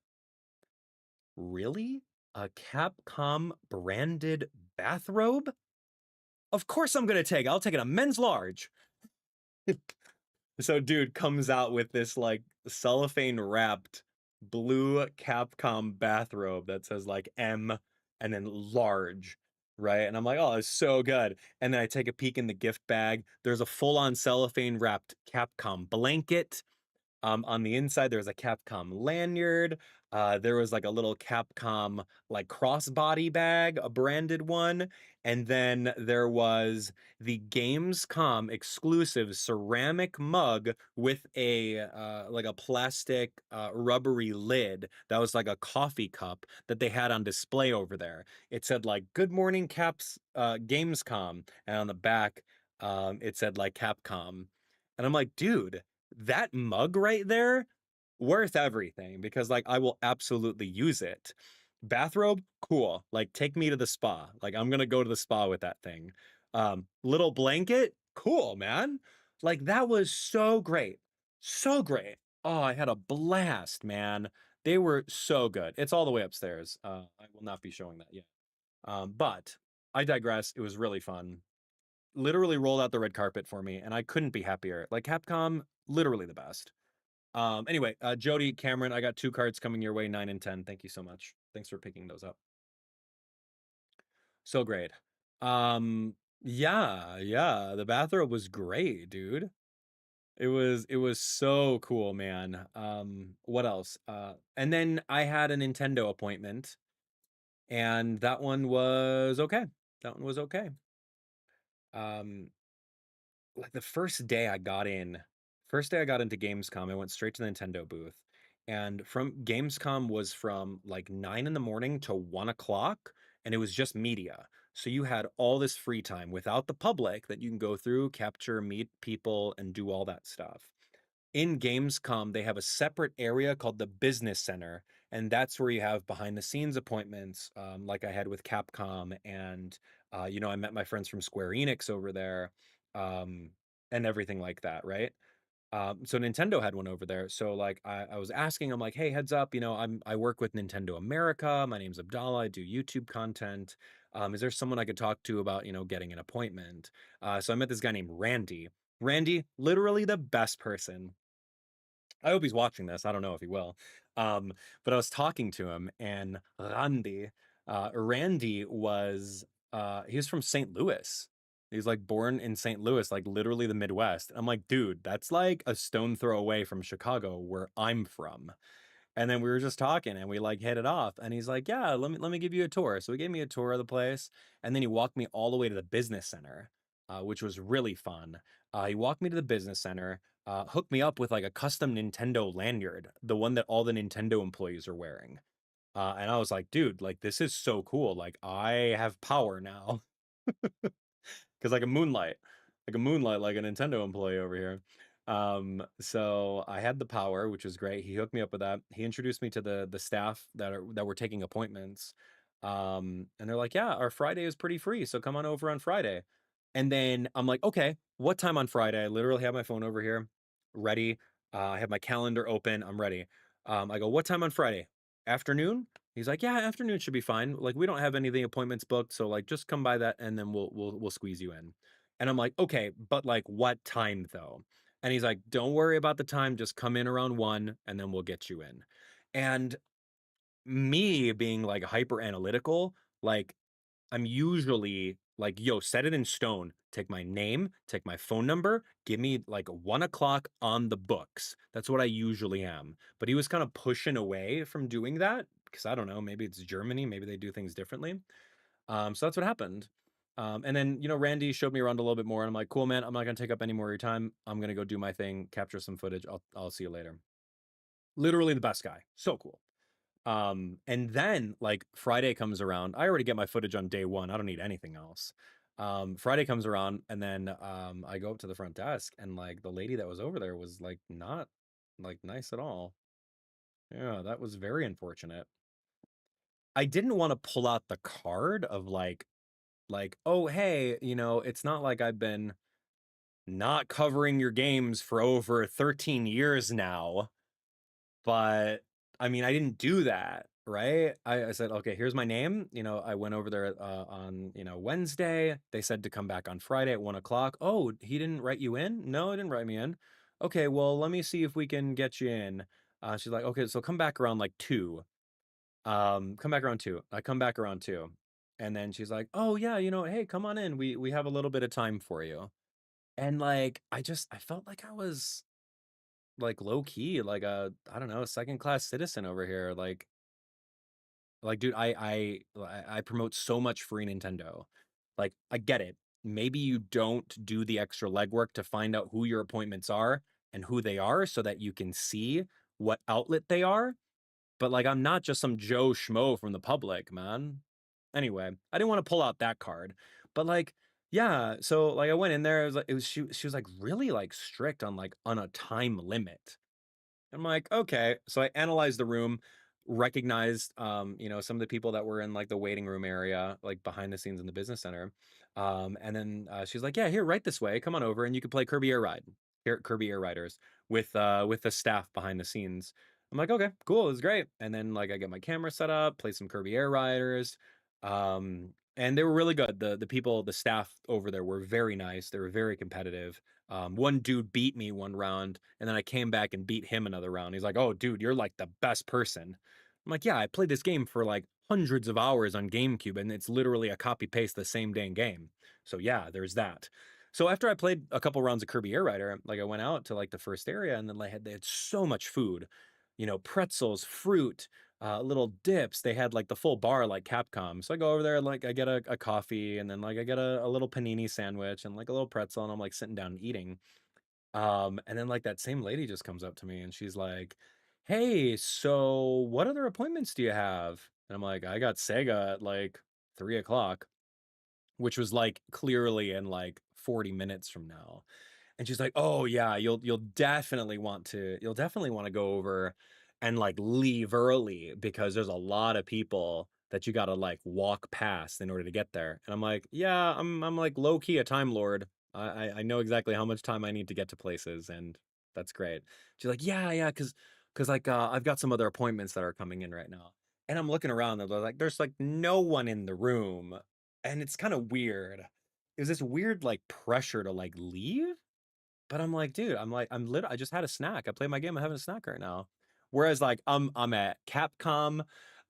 really? A Capcom branded bathrobe? Of course I'm gonna take it. I'll take it a men's large. So dude comes out with this like cellophane wrapped blue Capcom bathrobe that says like M and then large, right? And I'm like, oh, it's so good. And then I take a peek in the gift bag. There's a full-on cellophane wrapped Capcom blanket. On the inside, there was a Capcom lanyard. There was like a little Capcom like crossbody bag, a branded one, and then there was the Gamescom exclusive ceramic mug with a like a plastic rubbery lid that was like a coffee cup that they had on display over there. It said like "Good morning, Caps Gamescom," and on the back, it said like Capcom, and I'm like, dude, that mug right there, worth everything because like I will absolutely use it. Bathrobe, cool. Like take me to the spa. Like I'm gonna go to the spa with that thing. Little blanket, cool, man. Like that was so great. So great. Oh, I had a blast, man. They were so good. It's all the way upstairs. I will not be showing that yet. But I digress. It was really fun. Literally rolled out the red carpet for me, and I couldn't be happier. Like Capcom, literally the best. Anyway, Jody, Cameron, I got two cards coming your way, 9 and 10. Thank you so much. Thanks for picking those up. So great. Yeah, the bathrobe was great, dude. It was so cool, man. What else? And then I had a Nintendo appointment, and that one was okay. That one was okay. Um, like the first day I got into Gamescom, I went straight to the Nintendo booth. And from Gamescom was from like 9 in the morning to 1 o'clock, and it was just media. So you had all this free time without the public that you can go through, capture, meet people, and do all that stuff. In Gamescom, they have a separate area called the Business Center, and that's where you have behind the scenes appointments, like I had with Capcom, and I met my friends from Square Enix over there, um, and everything like that, right? So Nintendo had one over there. So like I was asking, I'm like, hey, heads up, I work with Nintendo America. My name's Abdallah. I do YouTube content. Is there someone I could talk to about, getting an appointment? So I met this guy named Randy. Randy, literally the best person. I hope he's watching this. I don't know if he will. But I was talking to him, and Randy was he was from St. Louis. He's like born in St. Louis, like literally the Midwest. I'm like, dude, that's like a stone throw away from Chicago, where I'm from. And then we were just talking and we like hit it off. And he's like, yeah, let me give you a tour. So he gave me a tour of the place. And then he walked me all the way to the business center, which was really fun. He walked me to the business center, hooked me up with like a custom Nintendo lanyard, the one that all the Nintendo employees are wearing. And I was like, dude, like this is so cool. Like I have power now. Because like a moonlight, like a Nintendo employee over here. So I had the power, which was great. He hooked me up with that. He introduced me to the staff that were taking appointments. And they're like, yeah, our Friday is pretty free, so come on over on Friday. And then I'm like, okay, what time on Friday? I literally have my phone over here, ready. I have my calendar open. I'm ready. I go, what time on Friday? Afternoon? He's like, yeah, afternoon should be fine. Like, we don't have anything appointments booked, so like just come by that and then we'll squeeze you in. And I'm like, okay, but like what time though? And he's like, don't worry about the time, just come in around 1 and then we'll get you in. And me being like hyper analytical, like I'm usually like, yo, set it in stone. Take my name, take my phone number, give me like 1 o'clock on the books. That's what I usually am. But he was kind of pushing away from doing that because I don't know, maybe it's Germany, maybe they do things differently. So that's what happened. And then, Randy showed me around a little bit more, and I'm like, cool, man, I'm not gonna take up any more of your time. I'm gonna go do my thing, capture some footage. I'll see you later. Literally the best guy. So cool. And then like Friday comes around. I already get my footage on day one. I don't need anything else. Friday comes around and then I go up to the front desk and like the lady that was over there was like not like nice at all. Yeah, that was very unfortunate. I didn't want to pull out the card of like, oh hey, it's not like I've been not covering your games for over 13 years now. But I mean, I didn't do that, right? I said, okay, here's my name. I went over there on, Wednesday. They said to come back on Friday at 1 o'clock. Oh, he didn't write you in? No, he didn't write me in. Okay, well, let me see if we can get you in. She's like, okay, so come back around like 2. Come back around 2. I come back around 2. And then she's like, oh yeah, hey, come on in. We have a little bit of time for you. And like, I felt like I was like low key, like a I don't know, second class citizen over here. Like, dude, I promote so much free Nintendo. Like, I get it. Maybe you don't do the extra legwork to find out who your appointments are and who they are so that you can see what outlet they are. But like, I'm not just some Joe Schmo from the public, man. Anyway, I didn't want to pull out that card, but like, yeah. So like, I went in there. It was like, she was like really like strict on a time limit. I'm like, okay. So I analyzed the room, recognized some of the people that were in like the waiting room area, like behind the scenes in the business center. And then she's like, yeah, here, right this way. Come on over and you can play Kirby Air Ride. Here at Kirby Air Riders with the staff behind the scenes. I'm like, okay, cool, it was great. And then like I get my camera set up, play some Kirby Air Riders. And they were really good. The people, the staff over there were very nice. They were very competitive. One dude beat me one round, and then I came back and beat him another round. He's like, "Oh, dude, you're like the best person." I'm like, "Yeah, I played this game for like hundreds of hours on GameCube, and it's literally a copy paste the same dang game." So yeah, there's that. So after I played a couple rounds of Kirby Air Rider, like I went out to like the first area, and then they had so much food, pretzels, fruit, little dips. They had like the full bar like Capcom. So I go over there, like I get a coffee, and then like I get a little panini sandwich and like a little pretzel, and I'm like sitting down and eating. And then like that same lady just comes up to me and she's like, "Hey, so what other appointments do you have?" And I'm like, "I got Sega at like 3 o'clock," which was like clearly in like 40 minutes from now. And she's like, "Oh yeah, you'll definitely want to go over and like leave early because there's a lot of people that you got to like walk past in order to get there." And I'm like, "Yeah, I'm like low key a time lord. I know exactly how much time I need to get to places, and that's great." She's like, "Yeah, yeah, because like I've got some other appointments that are coming in right now." And I'm looking around and they're like, there's like no one in the room. and it's kind of weird. It was this weird like pressure to like leave, but I'm like, dude, I just had a snack. I play my game. I'm having a snack right now. Whereas like I'm at Capcom.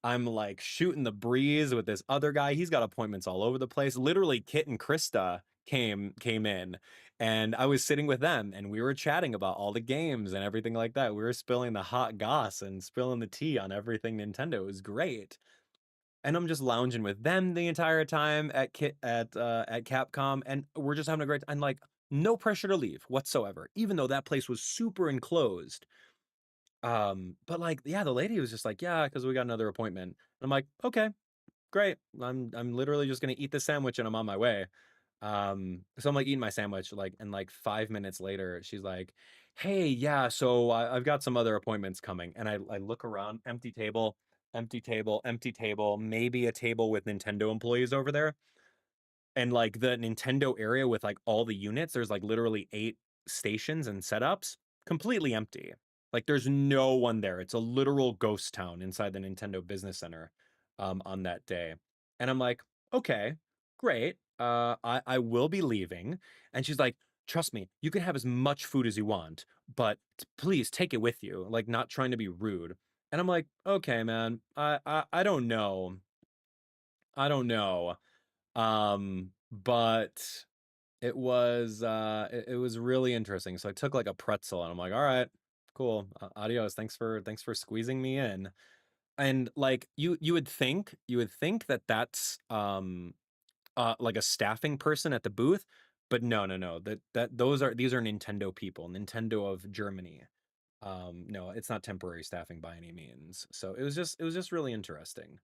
I'm like shooting the breeze with this other guy. He's got appointments all over the place. Literally, Kit and Krista came in, and I was sitting with them, and we were chatting about all the games and everything like that. We were spilling the hot goss and spilling the tea on everything Nintendo. It was great. And I'm just lounging with them the entire time at Capcom, and we're just having a great. I'm like, no pressure to leave whatsoever, even though that place was super enclosed. But like, yeah, the lady was just like, yeah, because we got another appointment. And I'm like, okay, great. I'm literally just gonna eat the sandwich and I'm on my way. So I'm like eating my sandwich, like, and like 5 minutes later, she's like, hey, yeah, so I've got some other appointments coming. And I look around, empty table, empty table, empty table, maybe a table with Nintendo employees over there. And like the Nintendo area with like all the units, there's like literally 8 stations and setups, completely empty. Like there's no one there. It's a literal ghost town inside the Nintendo Business Center on that day. And I'm like, okay, great. I will be leaving. And she's like, trust me, you can have as much food as you want, but please take it with you. Like not trying to be rude. And I'm like, okay, man, I don't know. I don't know. But it was really interesting. So I took like a pretzel and I'm like, all right, cool. Adios. Thanks for squeezing me in. And like you would think that that's like a staffing person at the booth, but no. That these are Nintendo people, Nintendo of Germany. No, it's not temporary staffing by any means. So it was just really interesting.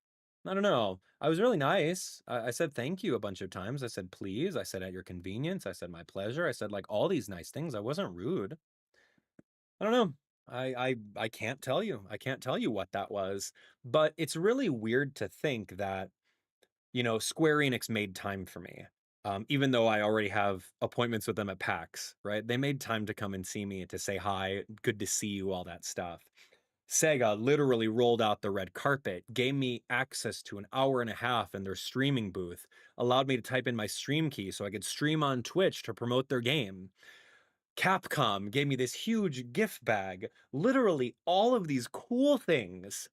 I don't know. I was really nice. I said thank you a bunch of times. I said please. I said at your convenience. I said my pleasure. I said like all these nice things. I wasn't rude. I don't know. I can't tell you. I can't tell you what that was. But it's really weird to think that, you know, Square Enix made time for me. Even though I already have appointments with them at PAX, right? They made time to come and see me, to say hi, good to see you, all that stuff. Sega literally rolled out the red carpet, gave me access to an hour and a half in their streaming booth, allowed me to type in my stream key so I could stream on Twitch to promote their game. Capcom gave me this huge gift bag, literally all of these cool things.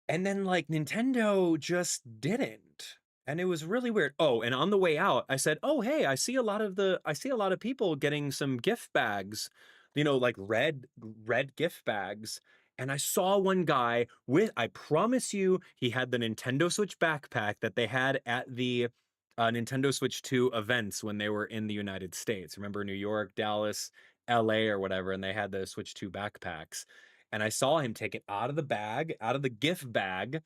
And then like Nintendo just didn't. And it was really weird. Oh, and on the way out, I said, "Oh, hey, I see a lot of people getting some gift bags, you know, like red gift bags." And I saw one guy with, I promise you, he had the Nintendo Switch backpack that they had at the Nintendo Switch 2 events when they were in the United States. Remember New York, Dallas, LA or whatever, and they had the Switch 2 backpacks. And I saw him take it out of the bag, out of the gift bag,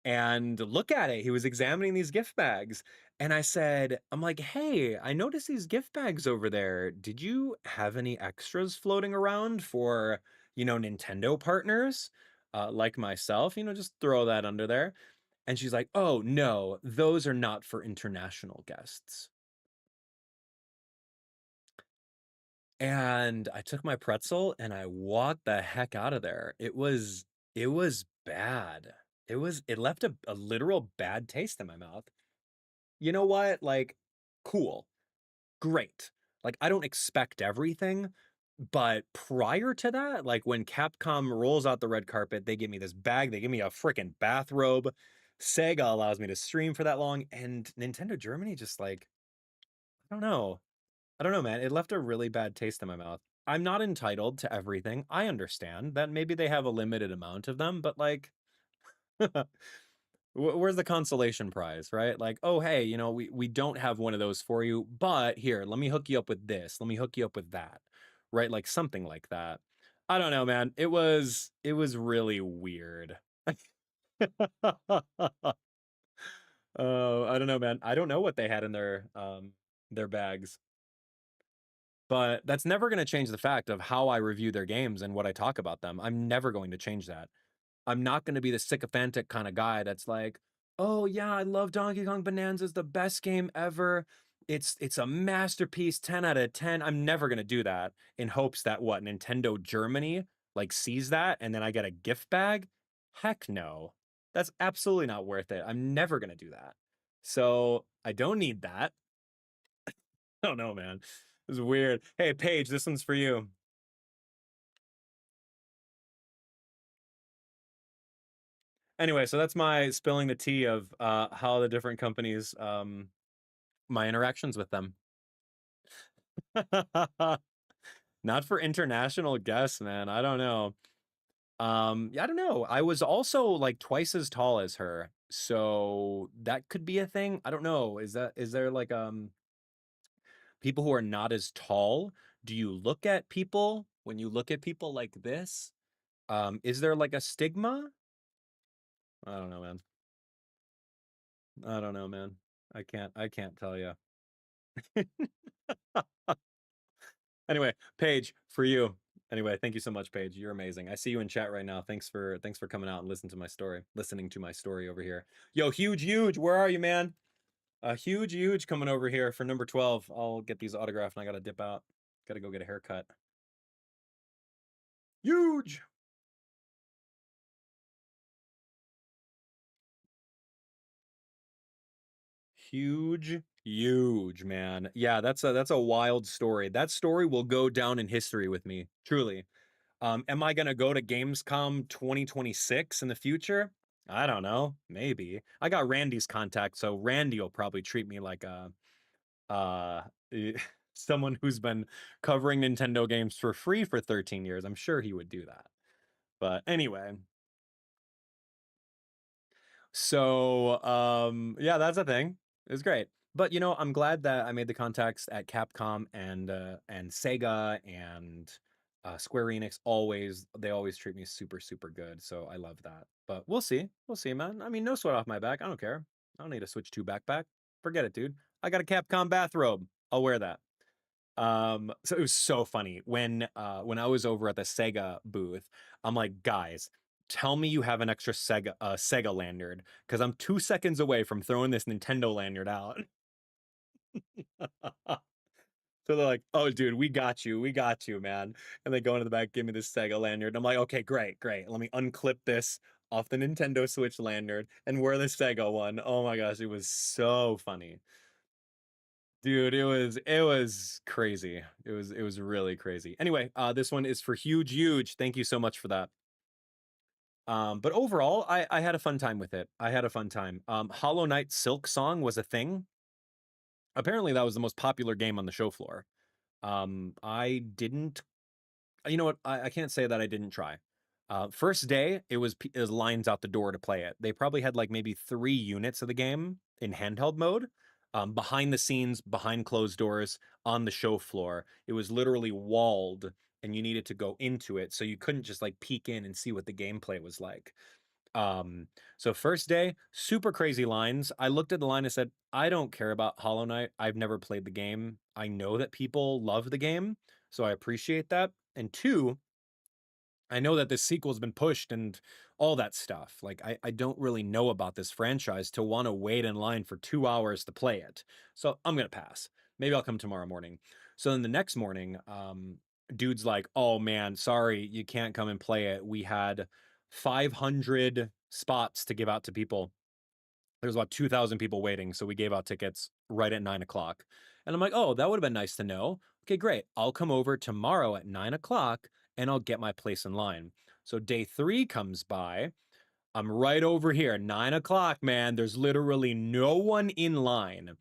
and look at it. He was examining these gift bags. And I said, I'm like, hey, I noticed these gift bags over there. Did you have any extras floating around for, you know, Nintendo partners like myself? You know, just throw that under there. And she's like, oh, no, those are not for international guests. And I took my pretzel and I walked the heck out of there. It was bad. It left a literal bad taste in my mouth. You know what? Like, cool. Great. Like, I don't expect everything, but prior to that, like when Capcom rolls out the red carpet, they give me this bag, they give me a freaking bathrobe. Sega allows me to stream for that long, and Nintendo Germany just like, I don't know. I don't know, man. It left a really bad taste in my mouth. I'm not entitled to everything. I understand that maybe they have a limited amount of them, but like, where's the consolation prize, right? Like, oh, hey, you know, we don't have one of those for you, but here, let me hook you up with this. Let me hook you up with that, right? Like something like that. I don't know, man. It was really weird. Oh, I don't know, man. I don't know what they had in their bags. But that's never going to change the fact of how I review their games and what I talk about them. I'm never going to change that. I'm not going to be the sycophantic kind of guy that's like, "Oh yeah, I love Donkey Kong Bonanza's the best game ever. It's a masterpiece, 10 out of 10." I'm never going to do that in hopes that what Nintendo Germany like sees that and then I get a gift bag. Heck no. That's absolutely not worth it. I'm never going to do that. So I don't need that. I don't know, man. It was weird. Hey, Paige, this one's for you. Anyway, so that's my spilling the tea of how the different companies, my interactions with them. Not for international guests, man. I don't know. Yeah, I don't know. I was also like twice as tall as her, so that could be a thing. I don't know. Is there like people who are not as tall? Do you look at people when you look at people like this? Is there like a stigma? I don't know, man. I don't know, man. I can't tell you. Anyway, Paige, for you. Anyway, thank you so much, Paige. You're amazing. I see you in chat right now. Thanks for coming out and listening to my story over here. Yo, huge, where are you, man? Huge coming over here for number 12. I'll get these autographed and I gotta dip out. Gotta go get a haircut. Huge. Huge, man. Yeah, that's a wild story. That story will go down in history with me, truly. Am I gonna go to Gamescom 2026 in the future? I don't know. Maybe. I got Randy's contact, so Randy will probably treat me like a eh, someone who's been covering Nintendo games for free for 13 years. I'm sure he would do that. But anyway, so yeah, that's a thing. It's great. But I'm glad that I made the contacts at Capcom and Sega and Square Enix. They always treat me super good. So I love that. But we'll see, man. I mean, no sweat off my back. I don't care. I don't need a Switch 2 backpack. Forget it, dude. I got a Capcom bathrobe. I'll wear that. So it was so funny when I was over at the Sega booth. I'm like, guys, tell me you have an extra Sega lanyard because I'm 2 seconds away from throwing this Nintendo lanyard out. So they're like, oh, dude, we got you, man. And they go into the back, give me this Sega lanyard. I'm like, okay, great. Let me unclip this off the Nintendo Switch lanyard and wear the Sega one. Oh my gosh, it was so funny. Dude, it was crazy. It was really crazy. Anyway, this one is for huge. Thank you so much for that. But overall, I had a fun time with it. I had a fun time. Hollow Knight Silk Song was a thing. Apparently, that was the most popular game on the show floor. I didn't You know what? I can't say that I didn't try. First day, it was lines out the door to play it. They probably had like maybe 3 units of the game in handheld mode, behind the scenes, behind closed doors, on the show floor. It was literally walled, and you needed to go into it, so you couldn't just like peek in and see what the gameplay was like. Um, so first day, super crazy lines. I looked at the line and said, I don't care about Hollow Knight. I've never played the game. I know that people love the game, so I appreciate that. And two, I know that this sequel's been pushed and all that stuff. Like, I don't really know about this franchise to want to wait in line for 2 hours to play it. So I'm gonna pass. Maybe I'll come tomorrow morning. So then the next morning, dude's like, oh man, sorry, you can't come and play it. We had 500 spots to give out to people. There's about 2,000 people waiting, so we gave out tickets right at 9 o'clock. And I'm like, oh, that would have been nice to know. Okay, great. I'll come over tomorrow at 9 o'clock and I'll get my place in line. So day 3 comes by. I'm right over here, 9 o'clock, man. There's literally no one in line.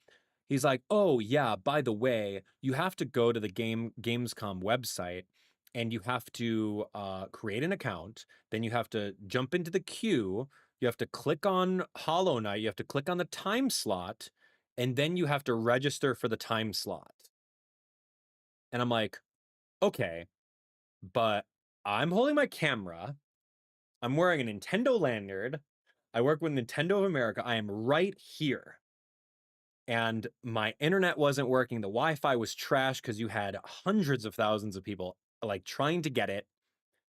He's like, oh, yeah, by the way, you have to go to the Gamescom website and you have to create an account. Then you have to jump into the queue. You have to click on Hollow Knight. You have to click on the time slot. And then you have to register for the time slot. And I'm like, okay, but I'm holding my camera. I'm wearing a Nintendo lanyard. I work with Nintendo of America. I am right here. And my internet wasn't working. The Wi-Fi was trash because you had hundreds of thousands of people like trying to get it.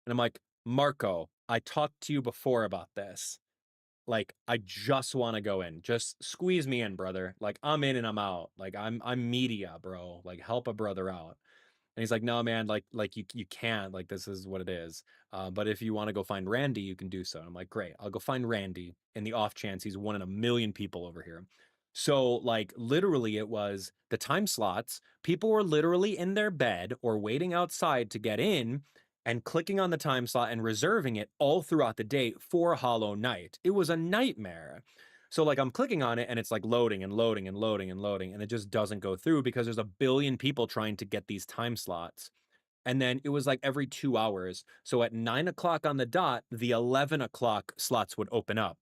And I'm like, Marco, I talked to you before about this. Like, I just want to go in. Just squeeze me in, brother. Like, I'm in and I'm out. Like, I'm media, bro. Like, help a brother out. And he's like, no, man, like you can't. Like, this is what it is. But if you want to go find Randy, you can do so. And I'm like, great, I'll go find Randy in the off chance he's one in a million people over here. So, like, literally, it was the time slots. People were literally in their bed or waiting outside to get in and clicking on the time slot and reserving it all throughout the day for Hollow Knight. It was a nightmare. So, like, I'm clicking on it and it's like loading and loading and loading and loading, and it just doesn't go through because there's a billion people trying to get these time slots. And then it was like every 2 hours. So at 9 o'clock on the dot, the 11 o'clock slots would open up.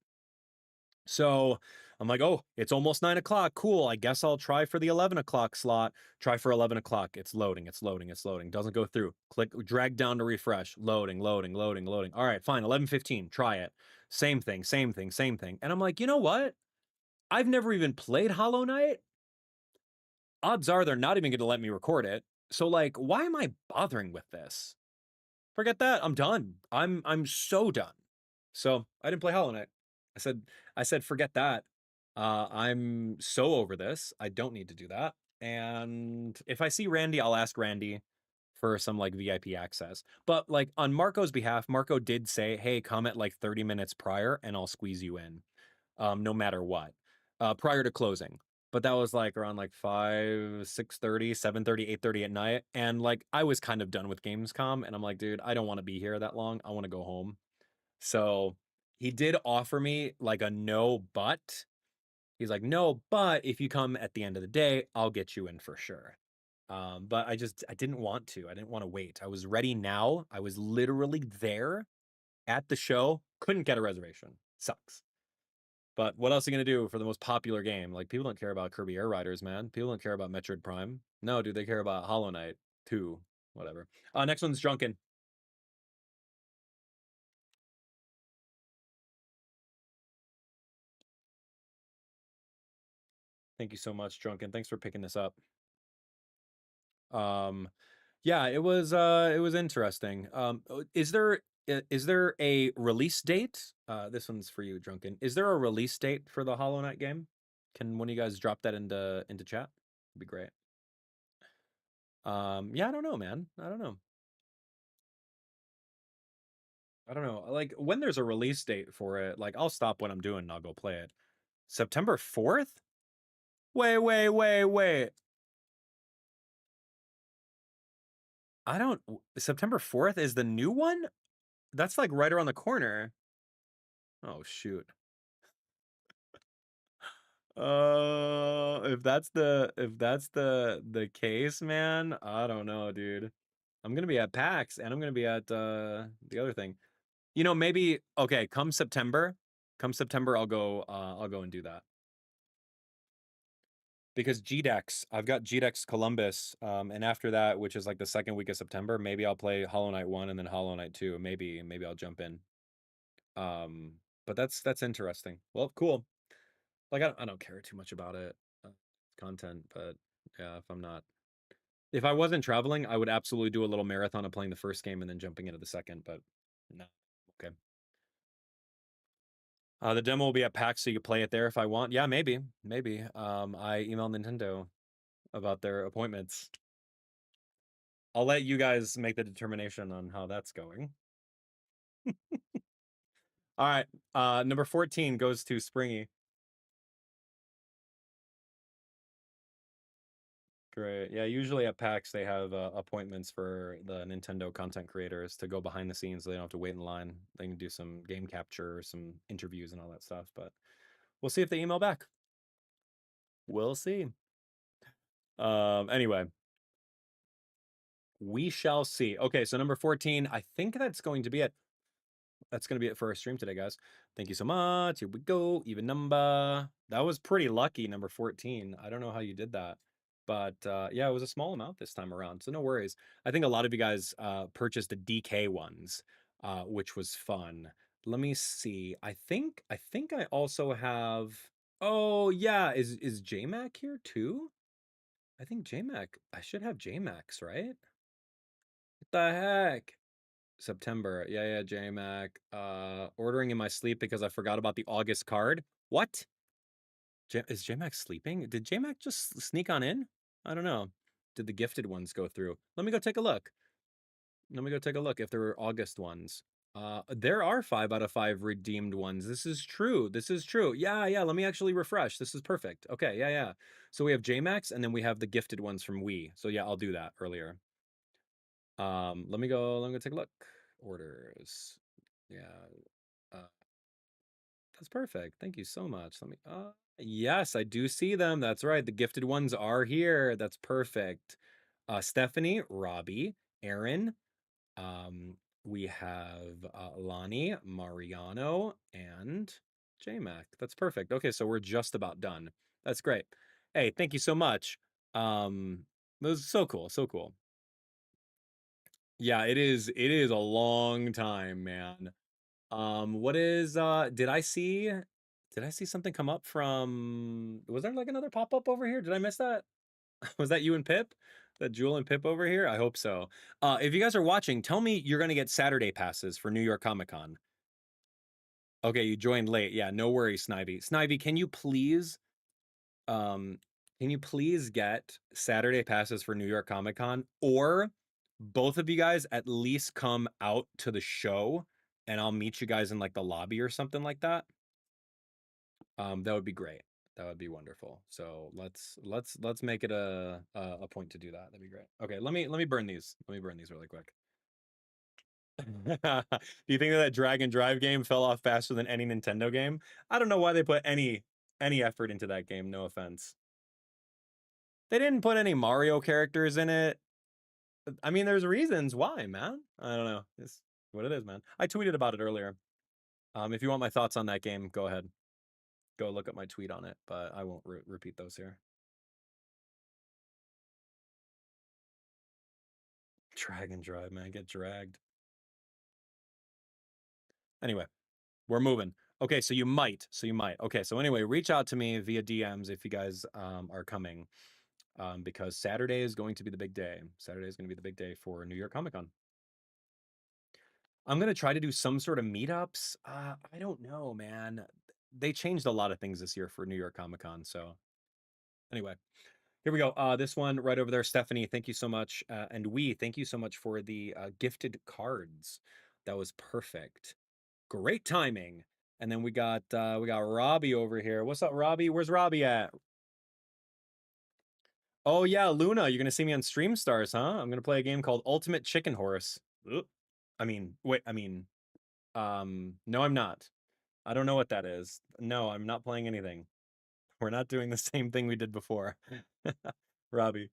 So I'm like, oh, it's almost 9 o'clock. Cool. I guess I'll try for the 11 o'clock slot. Try for 11 o'clock. It's loading. It's loading. It's loading. Doesn't go through. Click, drag down to refresh. Loading, loading, loading, loading. All right, fine. 11:15. Try it. Same thing, same thing, same thing. And I'm like, you know what? I've never even played Hollow Knight. Odds are they're not even going to let me record it. So, like, why am I bothering with this? Forget that. I'm done. I'm so done. So I didn't play Hollow Knight. I said forget that. I'm so over this. I don't need to do that. And if I see Randy, I'll ask Randy for some like VIP access. But like on Marco's behalf, Marco did say, "Hey, come at like 30 minutes prior, and I'll squeeze you in, no matter what, prior to closing." But that was like around like 5, 6:30, 7:30, 8:30 at night. And like I was kind of done with Gamescom. And I'm like, dude, I don't want to be here that long. I want to go home. So he did offer me like a no, but he's like, no, but if you come at the end of the day, I'll get you in for sure. But I didn't want to. I didn't want to wait. I was ready now. I was literally there at the show. Couldn't get a reservation. Sucks. But what else are you gonna do for the most popular game? Like people don't care about Kirby Air Riders, man. People don't care about Metroid Prime. No, dude, they care about Hollow Knight 2, whatever. Next one's Drunken. Thank you so much, Drunken. Thanks for picking this up. Um, yeah, it was interesting. Is there a release date? This one's for you, Drunken. Is there a release date for the Hollow Knight game? Can one of you guys drop that into chat? It'd be great. Yeah, I don't know, man. I don't know. I don't know. Like when there's a release date for it, like I'll stop what I'm doing and I'll go play it. September 4th? Wait, wait, wait, wait. I don't September 4th is the new one? That's like right around the corner. Oh shoot. If that's the case, man, I don't know, dude. I'm gonna be at PAX and I'm gonna be at the other thing. You know, maybe okay, come September I'll go and do that. Because GDEX, I've got GDEX Columbus, and after that, which is like the second week of September, maybe I'll play Hollow Knight 1 and then Hollow Knight 2. Maybe I'll jump in. Um, but that's interesting. Well, cool. Like I don't care too much about it, content, but yeah, if I wasn't traveling, I would absolutely do a little marathon of playing the first game and then jumping into the second, but no. Okay. The demo will be at PAX, so you can play it there if I want. Yeah, maybe. Maybe. I emailed Nintendo about their appointments. I'll let you guys make the determination on how that's going. All right. Number 14 goes to Springy. Great. Yeah, usually at PAX they have appointments for the Nintendo content creators to go behind the scenes so they don't have to wait in line. They can do some game capture, some interviews and all that stuff, but we'll see if they email back. We'll see. Anyway, we shall see. Okay, so number 14, I think that's going to be it. That's going to be it for our stream today, guys. Thank you so much. Here we go. Even number. That was pretty lucky, number 14. I don't know how you did that. But yeah, it was a small amount this time around. So no worries. I think a lot of you guys purchased the DK ones, which was fun. Let me see. I think I also have. Oh yeah, is JMac here too? I think JMac. I should have JMax, right? What the heck? September. Yeah, yeah, JMac. Ordering in my sleep because I forgot about the August card. What? Is JMac sleeping? Did JMac just sneak on in? I don't know. Did the gifted ones go through? Let me go take a look. Let me go take a look if there were August ones. There are 5 out of 5 redeemed ones. This is true. This is true. Yeah, yeah. Let me actually refresh. This is perfect. Okay, yeah, yeah. So we have JMax, and then we have the gifted ones from Wii. So yeah, I'll do that earlier. Let me go. Let me go take a look. Orders. Yeah. Uh, that's perfect. Thank you so much. Let me. Yes, I do see them. That's right. The gifted ones are here. That's perfect. Stephanie, Robbie, Aaron, um, we have Lonnie, Mariano, and JMac. That's perfect. Okay, so we're just about done. That's great. Hey, thank you so much. It was so cool, so cool. Yeah, it is. It is a long time, man. What is? Did I see something come up from? Was there like another pop up over here? Did I miss that? Was that you and Pip? That Jewel and Pip over here? I hope so. If you guys are watching, tell me you're gonna get Saturday passes for New York Comic Con. Okay, you joined late. Yeah, no worries, Snivy. Snivy, um, can you please get Saturday passes for New York Comic Con, or both of you guys at least come out to the show, and I'll meet you guys in like the lobby or something like that. That would be great. That would be wonderful. So let's make it a point to do that. That'd be great. Okay, let me burn these. Let me burn these really quick. Do you think that Drag and Drive game fell off faster than any Nintendo game? I don't know why they put any effort into that game. No offense. They didn't put any Mario characters in it. I mean, there's reasons why, man. I don't know. It's what it is, man. I tweeted about it earlier. If you want my thoughts on that game, go ahead. Go look at my tweet on it, but I won't repeat those here. Drag and drive, man. Get dragged. Anyway, we're moving. Okay, so you might. Okay, so anyway, reach out to me via DMs if you guys are coming, because Saturday is going to be the big day. Saturday is going to be the big day for New York Comic Con. I'm gonna try to do some sort of meetups. I don't know, man. They changed a lot of things this year for New York Comic Con. So anyway, here we go. This one right over there, Stephanie. Thank you so much, and thank you so much for the gifted cards. That was perfect. Great timing. And then we got Robbie over here. What's up, Robbie? Where's Robbie at? Oh yeah, Luna. You're gonna see me on Stream Stars, huh? I'm gonna play a game called Ultimate Chicken Horse. Oop. I mean, wait. I mean, no, I'm not. I don't know what that is. No, I'm not playing anything. We're not doing the same thing we did before. Robbie.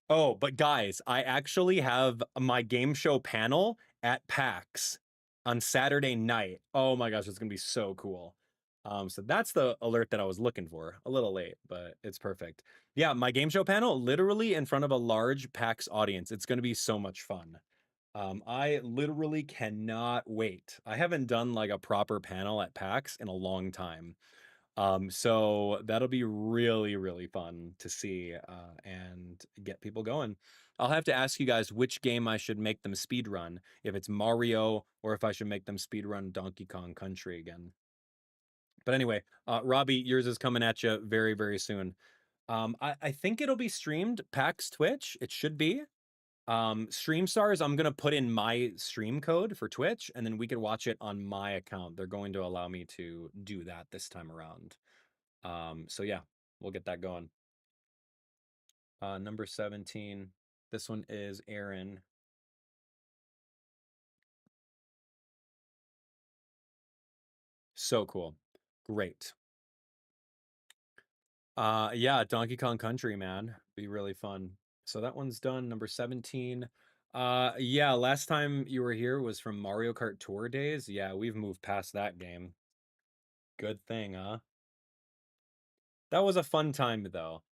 Oh, but guys, I actually have my game show panel at PAX on Saturday night. Oh my gosh, it's gonna be so cool. So that's the alert that I was looking for. A little late, but it's perfect. Yeah, my game show panel literally in front of a large PAX audience. It's gonna be so much fun. I literally cannot wait. I haven't done like a proper panel at PAX in a long time. So that'll be really, really fun to see and get people going. I'll have to ask you guys which game I should make them speed run, if it's Mario or if I should make them speed run Donkey Kong Country again. But anyway, Robbie, yours is coming at you very, very soon. I think it'll be streamed PAX Twitch. It should be. Stream Stars, I'm gonna put in my stream code for Twitch, and then we could watch it on my account. They're going to allow me to do that this time around. So yeah, we'll get that going. Number 17. This one is Aaron. So cool. Great. Yeah, Donkey Kong Country, man. Be really fun. So that one's done. Number 17. Yeah, last time you were here was from Mario Kart Tour days. Yeah, we've moved past that game. Good thing, huh? That was a fun time though.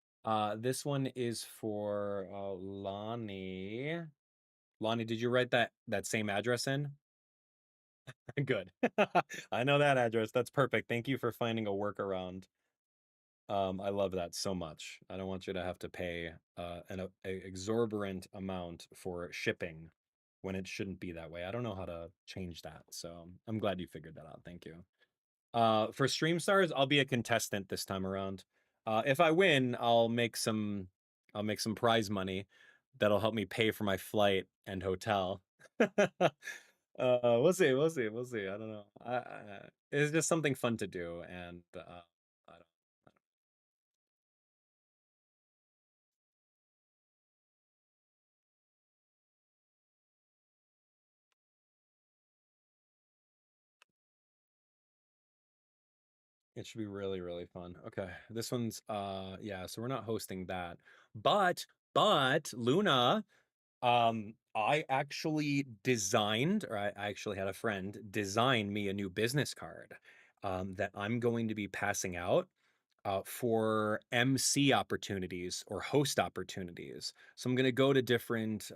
This one is for Lonnie. Lonnie, did you write that same address in? Good. I know that address. That's perfect. Thank you for finding a workaround. I love that so much. I don't want you to have to pay a exorbitant amount for shipping when it shouldn't be that way. I don't know how to change that, so I'm glad you figured that out. Thank you. For Stream Stars, I'll be a contestant this time around. If I win, I'll make some I'll make some prize money that'll help me pay for my flight and hotel. We'll see, we'll see, we'll see. I don't know. It's just something fun to do, and I don't. It should be really, really fun. Okay, this one's yeah. So we're not hosting that, but Luna, I actually designed, or I actually had a friend design me a new business card, that I'm going to be passing out for MC opportunities or host opportunities. So I'm going to go to different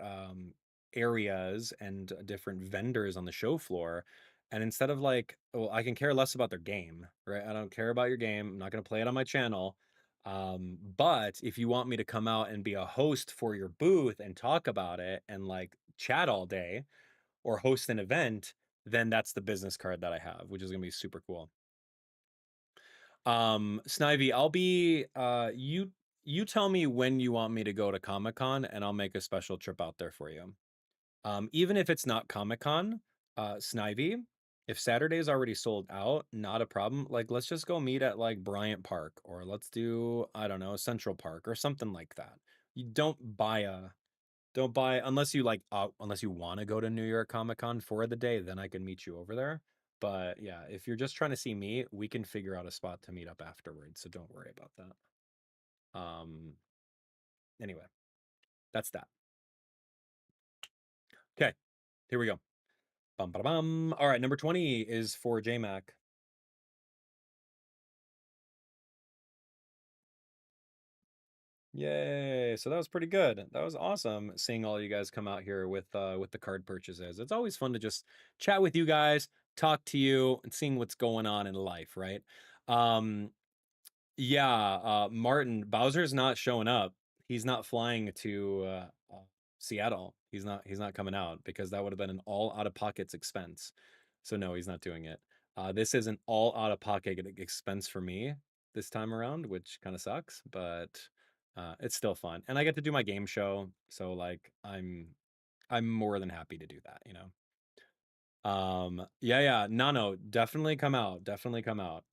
areas and different vendors on the show floor. And instead of like, well, I can care less about their game, right? I don't care about your game. I'm not going to play it on my channel. But if you want me to come out and be a host for your booth and talk about it and like chat all day or host an event, then that's the business card that I have, which is going to be super cool. Snivy, I'll be you tell me when you want me to go to Comic-Con and I'll make a special trip out there for you. Even if it's not Comic-Con, Snivy, if Saturday's already sold out, not a problem. Like let's just go meet at like Bryant Park or let's do, I don't know, Central Park or something like that. You don't buy unless you like unless you want to go to New York Comic Con for the day, then I can meet you over there. But yeah, if you're just trying to see me, we can figure out a spot to meet up afterwards. So don't worry about that. Anyway, that's that. Okay, here we go. Bum, ba, bum. All right, number 20 is for JMac. Yay! So that was pretty good. That was awesome seeing all you guys come out here with the card purchases. It's always fun to just chat with you guys, talk to you, and seeing what's going on in life, right? Um, yeah, Martin, Bowser's not showing up. He's not flying to Seattle. He's not coming out because that would have been an all out of pockets expense. So no, he's not doing it. This is an all out of pocket expense for me this time around, which kind of sucks, but it's still fun. And I get to do my game show, so like I'm more than happy to do that, you know. Yeah, yeah, Nano, definitely come out. Definitely come out.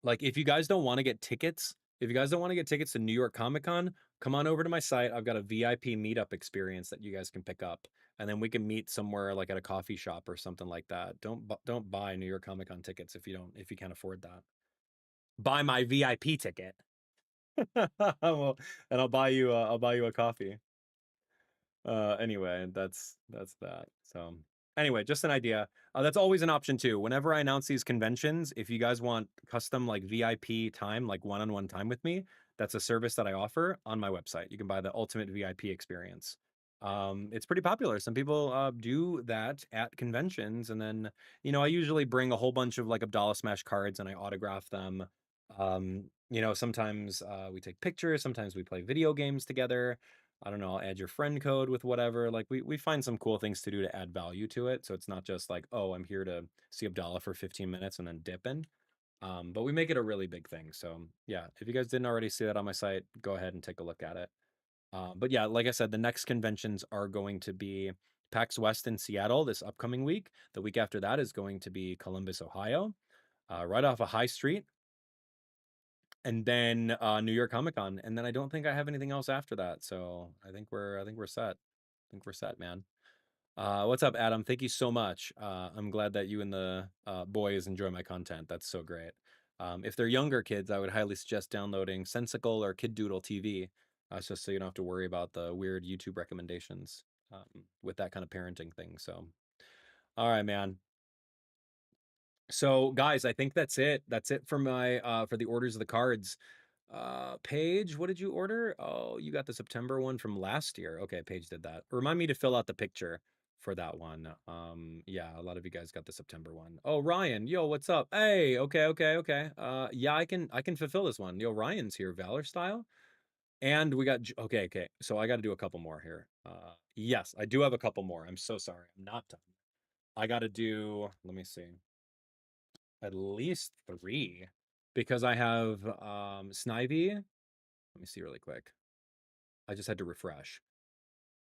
Like if you guys don't want to get tickets, if you guys don't want to get tickets to New York Comic Con, come on over to my site. I've got a VIP meetup experience that you guys can pick up, and then we can meet somewhere like at a coffee shop or something like that. Don't buy New York Comic Con tickets if you can't afford that. Buy my VIP ticket. Well, and I'll buy you a coffee. Anyway, that's that. So anyway, just an idea. That's always an option too. Whenever I announce these conventions, if you guys want custom like VIP time, like one-on-one time with me, that's a service that I offer on my website. You can buy the ultimate VIP experience. It's pretty popular. Some people do that at conventions, and then I usually bring a whole bunch of like Abdallah Smash cards and I autograph them. Sometimes we take pictures, sometimes we play video games together. I don't know, I'll add your friend code with whatever. Like we find some cool things to do to add value to it. So it's not just like, oh, I'm here to see Abdallah for 15 minutes and then dip in. But we make it a really big thing. So yeah, if you guys didn't already see that on my site, go ahead and take a look at it. But yeah, like I said, the next conventions are going to be PAX West in Seattle this upcoming week. The week after that is going to be Columbus, Ohio, right off of High Street, and then New York Comic Con, and then I don't think I have anything else after that. So I think we're set. I think we're set, man. What's up, Adam? Thank you so much. I'm glad that you and the boys enjoy my content. That's so great. If they're younger kids, I would highly suggest downloading Sensical or Kid Doodle TV, just so you don't have to worry about the weird YouTube recommendations with that kind of parenting thing. So, all right, man. So, guys, I think that's it. That's it for my for the orders of the cards. Paige, what did you order? Oh, you got the September one from last year. Okay, Paige did that. Remind me to fill out the picture for that one. Yeah, a lot of you guys got the September one. Oh, Ryan, yo, what's up? Hey, okay. Yeah, I can fulfill this one. Yo, Ryan's here, Valor style. And we got okay. So I got to do a couple more here. Yes, I do have a couple more. I'm so sorry. I'm not done. I got to do, let me see, at least three because I have Snivy. Let me see really quick. I just had to refresh.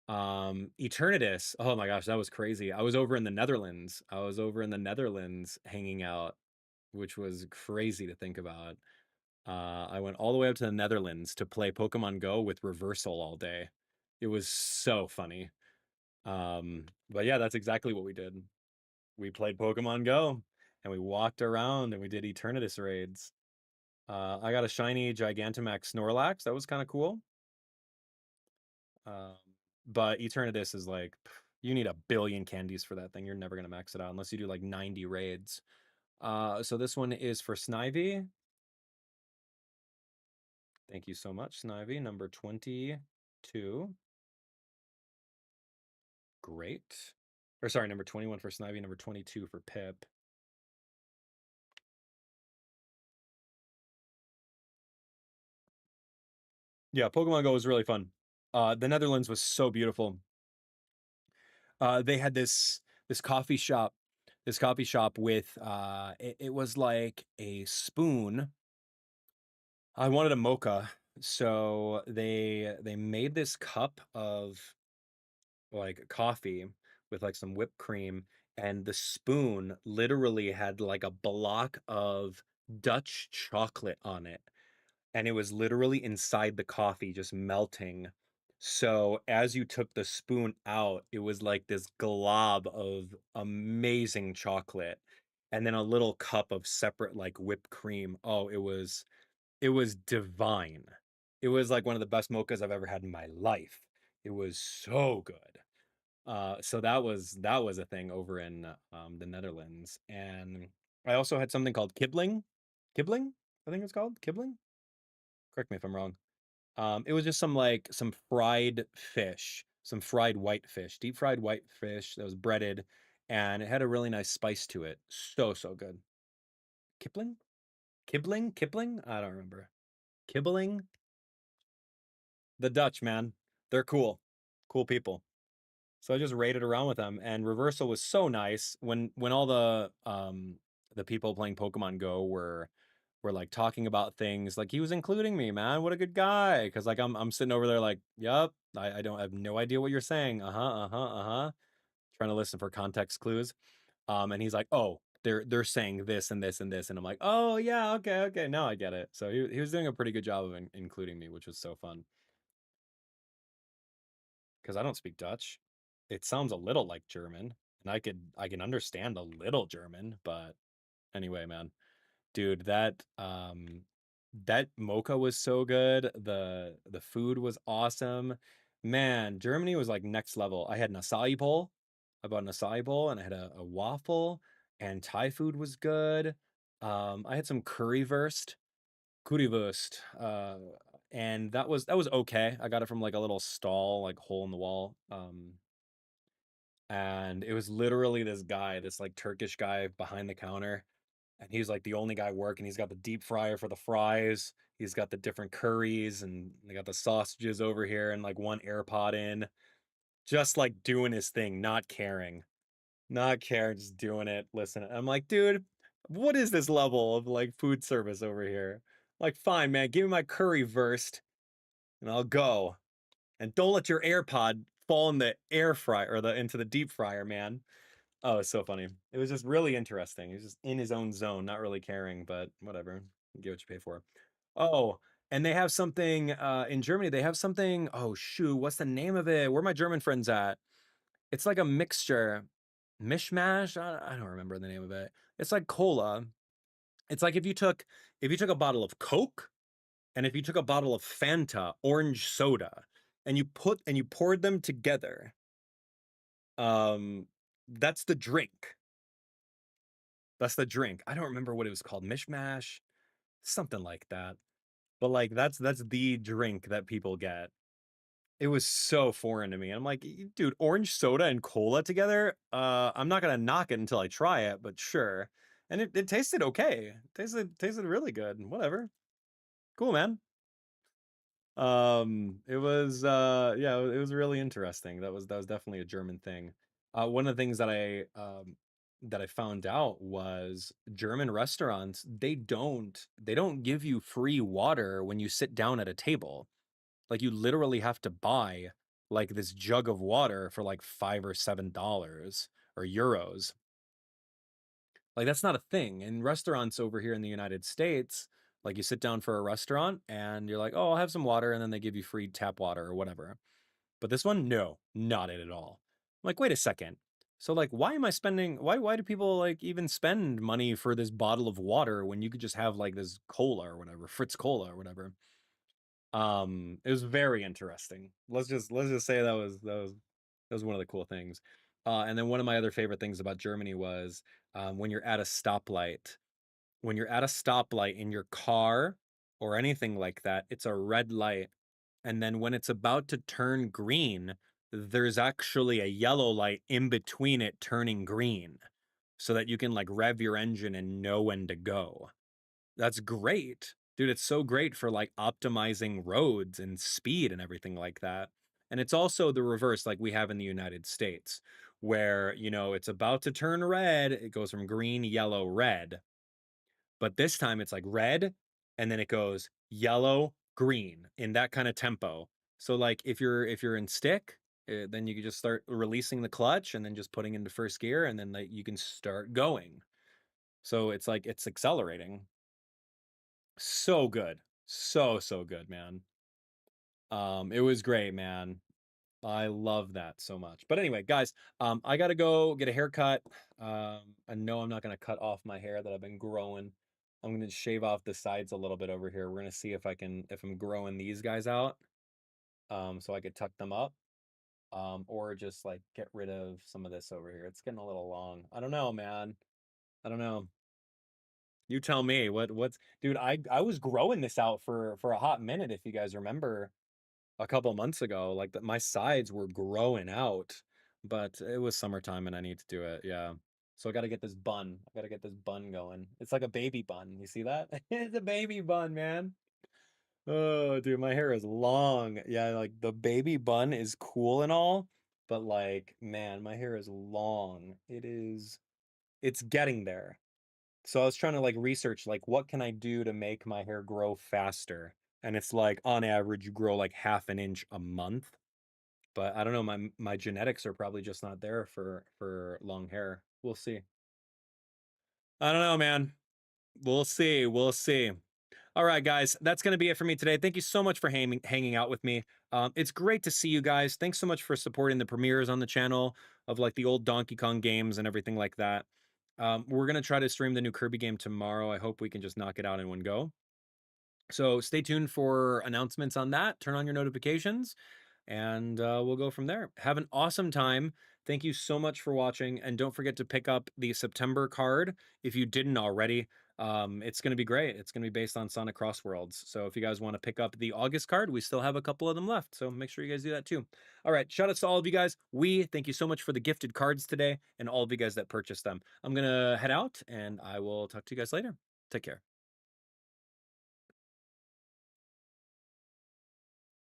Eternatus. Oh my gosh, that was crazy. I was over in the Netherlands. I was over in the Netherlands hanging out, which was crazy to think about. I went all the way up to the Netherlands to play Pokemon Go with Reversal all day. It was so funny. But yeah, that's exactly what we did. We played Pokemon Go and we walked around and we did Eternatus raids. I got a shiny Gigantamax Snorlax. That was kind of cool. Um, but Eternatus is like, you need a billion candies for that thing. You're never going to max it out unless you do like 90 raids. So this one is for Snivy. Thank you so much, Snivy. Number 22. Great. Or sorry, number 21 for Snivy, number 22 for Pip. Yeah, Pokemon Go was really fun. The Netherlands was so beautiful. They had this coffee shop, with it was like a spoon. I wanted a mocha, so they made this cup of like coffee with like some whipped cream, and the spoon literally had like a block of Dutch chocolate on it, and it was literally inside the coffee just melting. So as you took the spoon out, it was like this glob of amazing chocolate and then a little cup of separate like whipped cream. Oh, it was divine. It was like one of the best mochas I've ever had in my life. It was so good. So that was a thing over in the Netherlands. And I also had something called Kibling. Kibling, I think it's called Kibling. Correct me if I'm wrong. It was just some fried fish, some fried white fish, deep fried white fish that was breaded, and it had a really nice spice to it. So good. Kipling? Kibling? Kipling? I don't remember. Kibbling? The Dutch, man. They're cool. Cool people. So I just raided around with them, and Reversal was so nice when all the people playing Pokemon Go were like talking about things. Like he was including me, man. What a good guy. Because like I'm sitting over there like, yup, I don't have no idea what you're saying. Uh-huh. Trying to listen for context clues. And he's like, oh, they're saying this and this and this, and I'm like, oh yeah, okay, now I get it. So he was doing a pretty good job of including me, which was so fun. Because I don't speak Dutch. It sounds a little like German, and I can understand a little German, but anyway, man, dude, that mocha was so good. The food was awesome. Man, Germany was like next level. I had an acai bowl. I bought an acai bowl and I had a waffle, and Thai food was good. I had some currywurst, and that was okay. I got it from like a little stall, like hole in the wall. And it was literally this guy, this like Turkish guy behind the counter, and he's like the only guy working. He's got the deep fryer for the fries. He's got the different curries, and they got the sausages over here, and like one AirPod in, just like doing his thing, not caring, just doing it. Listen, I'm like, dude, what is this level of like food service over here? Like, fine, man, give me my curry verst, and I'll go. And don't let your AirPod fall in the air fryer or the into the deep fryer, man. Oh, it's so funny. It was just really interesting. He's just in his own zone, not really caring, but whatever. You get what you pay for. Oh, and they have something in Germany. They have something. Oh, shoot. What's the name of it? Where are my German friends at? It's like a mixture, mishmash. I don't remember the name of it. It's like cola. It's like if you took a bottle of Coke and if you took a bottle of Fanta, orange soda, and you poured them together. Um, that's the drink. That's the drink. I don't remember what it was called. Mishmash, something like that. But like that's the drink that people get. It was so foreign to me. I'm like, dude, orange soda and cola together? I'm not gonna knock it until I try it, but sure. And it tasted okay. Tasted really good. Whatever. Cool, man. It was yeah, it was really interesting. That was definitely a German thing. One of the things that I found out was German restaurants, they don't give you free water when you sit down at a table. Like, you literally have to buy like this jug of water for like $5 or $7 or euros. Like, that's not a thing. In restaurants over here in the United States, like, you sit down for a restaurant and you're like, oh, I'll have some water, and then they give you free tap water or whatever. But this one, no, not it at all. I'm like, wait a second. So like, why am I spending? Why do people like even spend money for this bottle of water when you could just have like this cola or whatever, Fritz cola or whatever? It was very interesting. Let's just say that was one of the cool things. And then one of my other favorite things about Germany was when you're at a stoplight. When you're at a stoplight in your car or anything like that, it's a red light, and then when it's about to turn green, there's actually a yellow light in between it turning green so that you can like rev your engine and know when to go. That's great. Dude, it's so great for like optimizing roads and speed and everything like that. And it's also the reverse like we have in the United States where, it's about to turn red, it goes from green, yellow, red. But this time it's like red and then it goes yellow, green in that kind of tempo. So like if you're in stick, then you can just start releasing the clutch and then just putting into first gear and then like you can start going. So it's like it's accelerating. So good. So good, man. It was great, man. I love that so much. But anyway, guys, I gotta go get a haircut. I know I'm not gonna cut off my hair that I've been growing. I'm gonna shave off the sides a little bit over here. We're gonna see if I'm growing these guys out, so I could tuck them up, or just like get rid of some of this over here. It's getting a little long. I don't know, man. I don't know. You tell me what's dude. I was growing this out for a hot minute, if you guys remember a couple months ago, like my sides were growing out, but it was summertime and I need to do it. Yeah. So I got to get this bun. I got to get this bun going. It's like a baby bun. You see that? It's a baby bun, man. Oh, dude, my hair is long. Yeah, like the baby bun is cool and all, but like, man, my hair is long. It's getting there. So I was trying to like research like what can I do to make my hair grow faster? And it's like on average you grow like half an inch a month. But I don't know, my genetics are probably just not there for long hair. We'll see. I don't know, man. We'll see. We'll see. All right, guys, that's going to be it for me today. Thank you so much for hanging out with me. It's great to see you guys. Thanks so much for supporting the premieres on the channel of like the old Donkey Kong games and everything like that. We're going to try to stream the new Kirby game tomorrow. I hope we can just knock it out in one go. So stay tuned for announcements on that. Turn on your notifications, and we'll go from there. Have an awesome time. Thank you so much for watching, and don't forget to pick up the September card if you didn't already. It's going to be great. It's going to be based on Sonic Cross Worlds. So if you guys want to pick up the August card, we still have a couple of them left. So make sure you guys do that too. All right. Shout outs to all of you guys. Thank you so much for the gifted cards today and all of you guys that purchased them. I'm going to head out and I will talk to you guys later. Take care.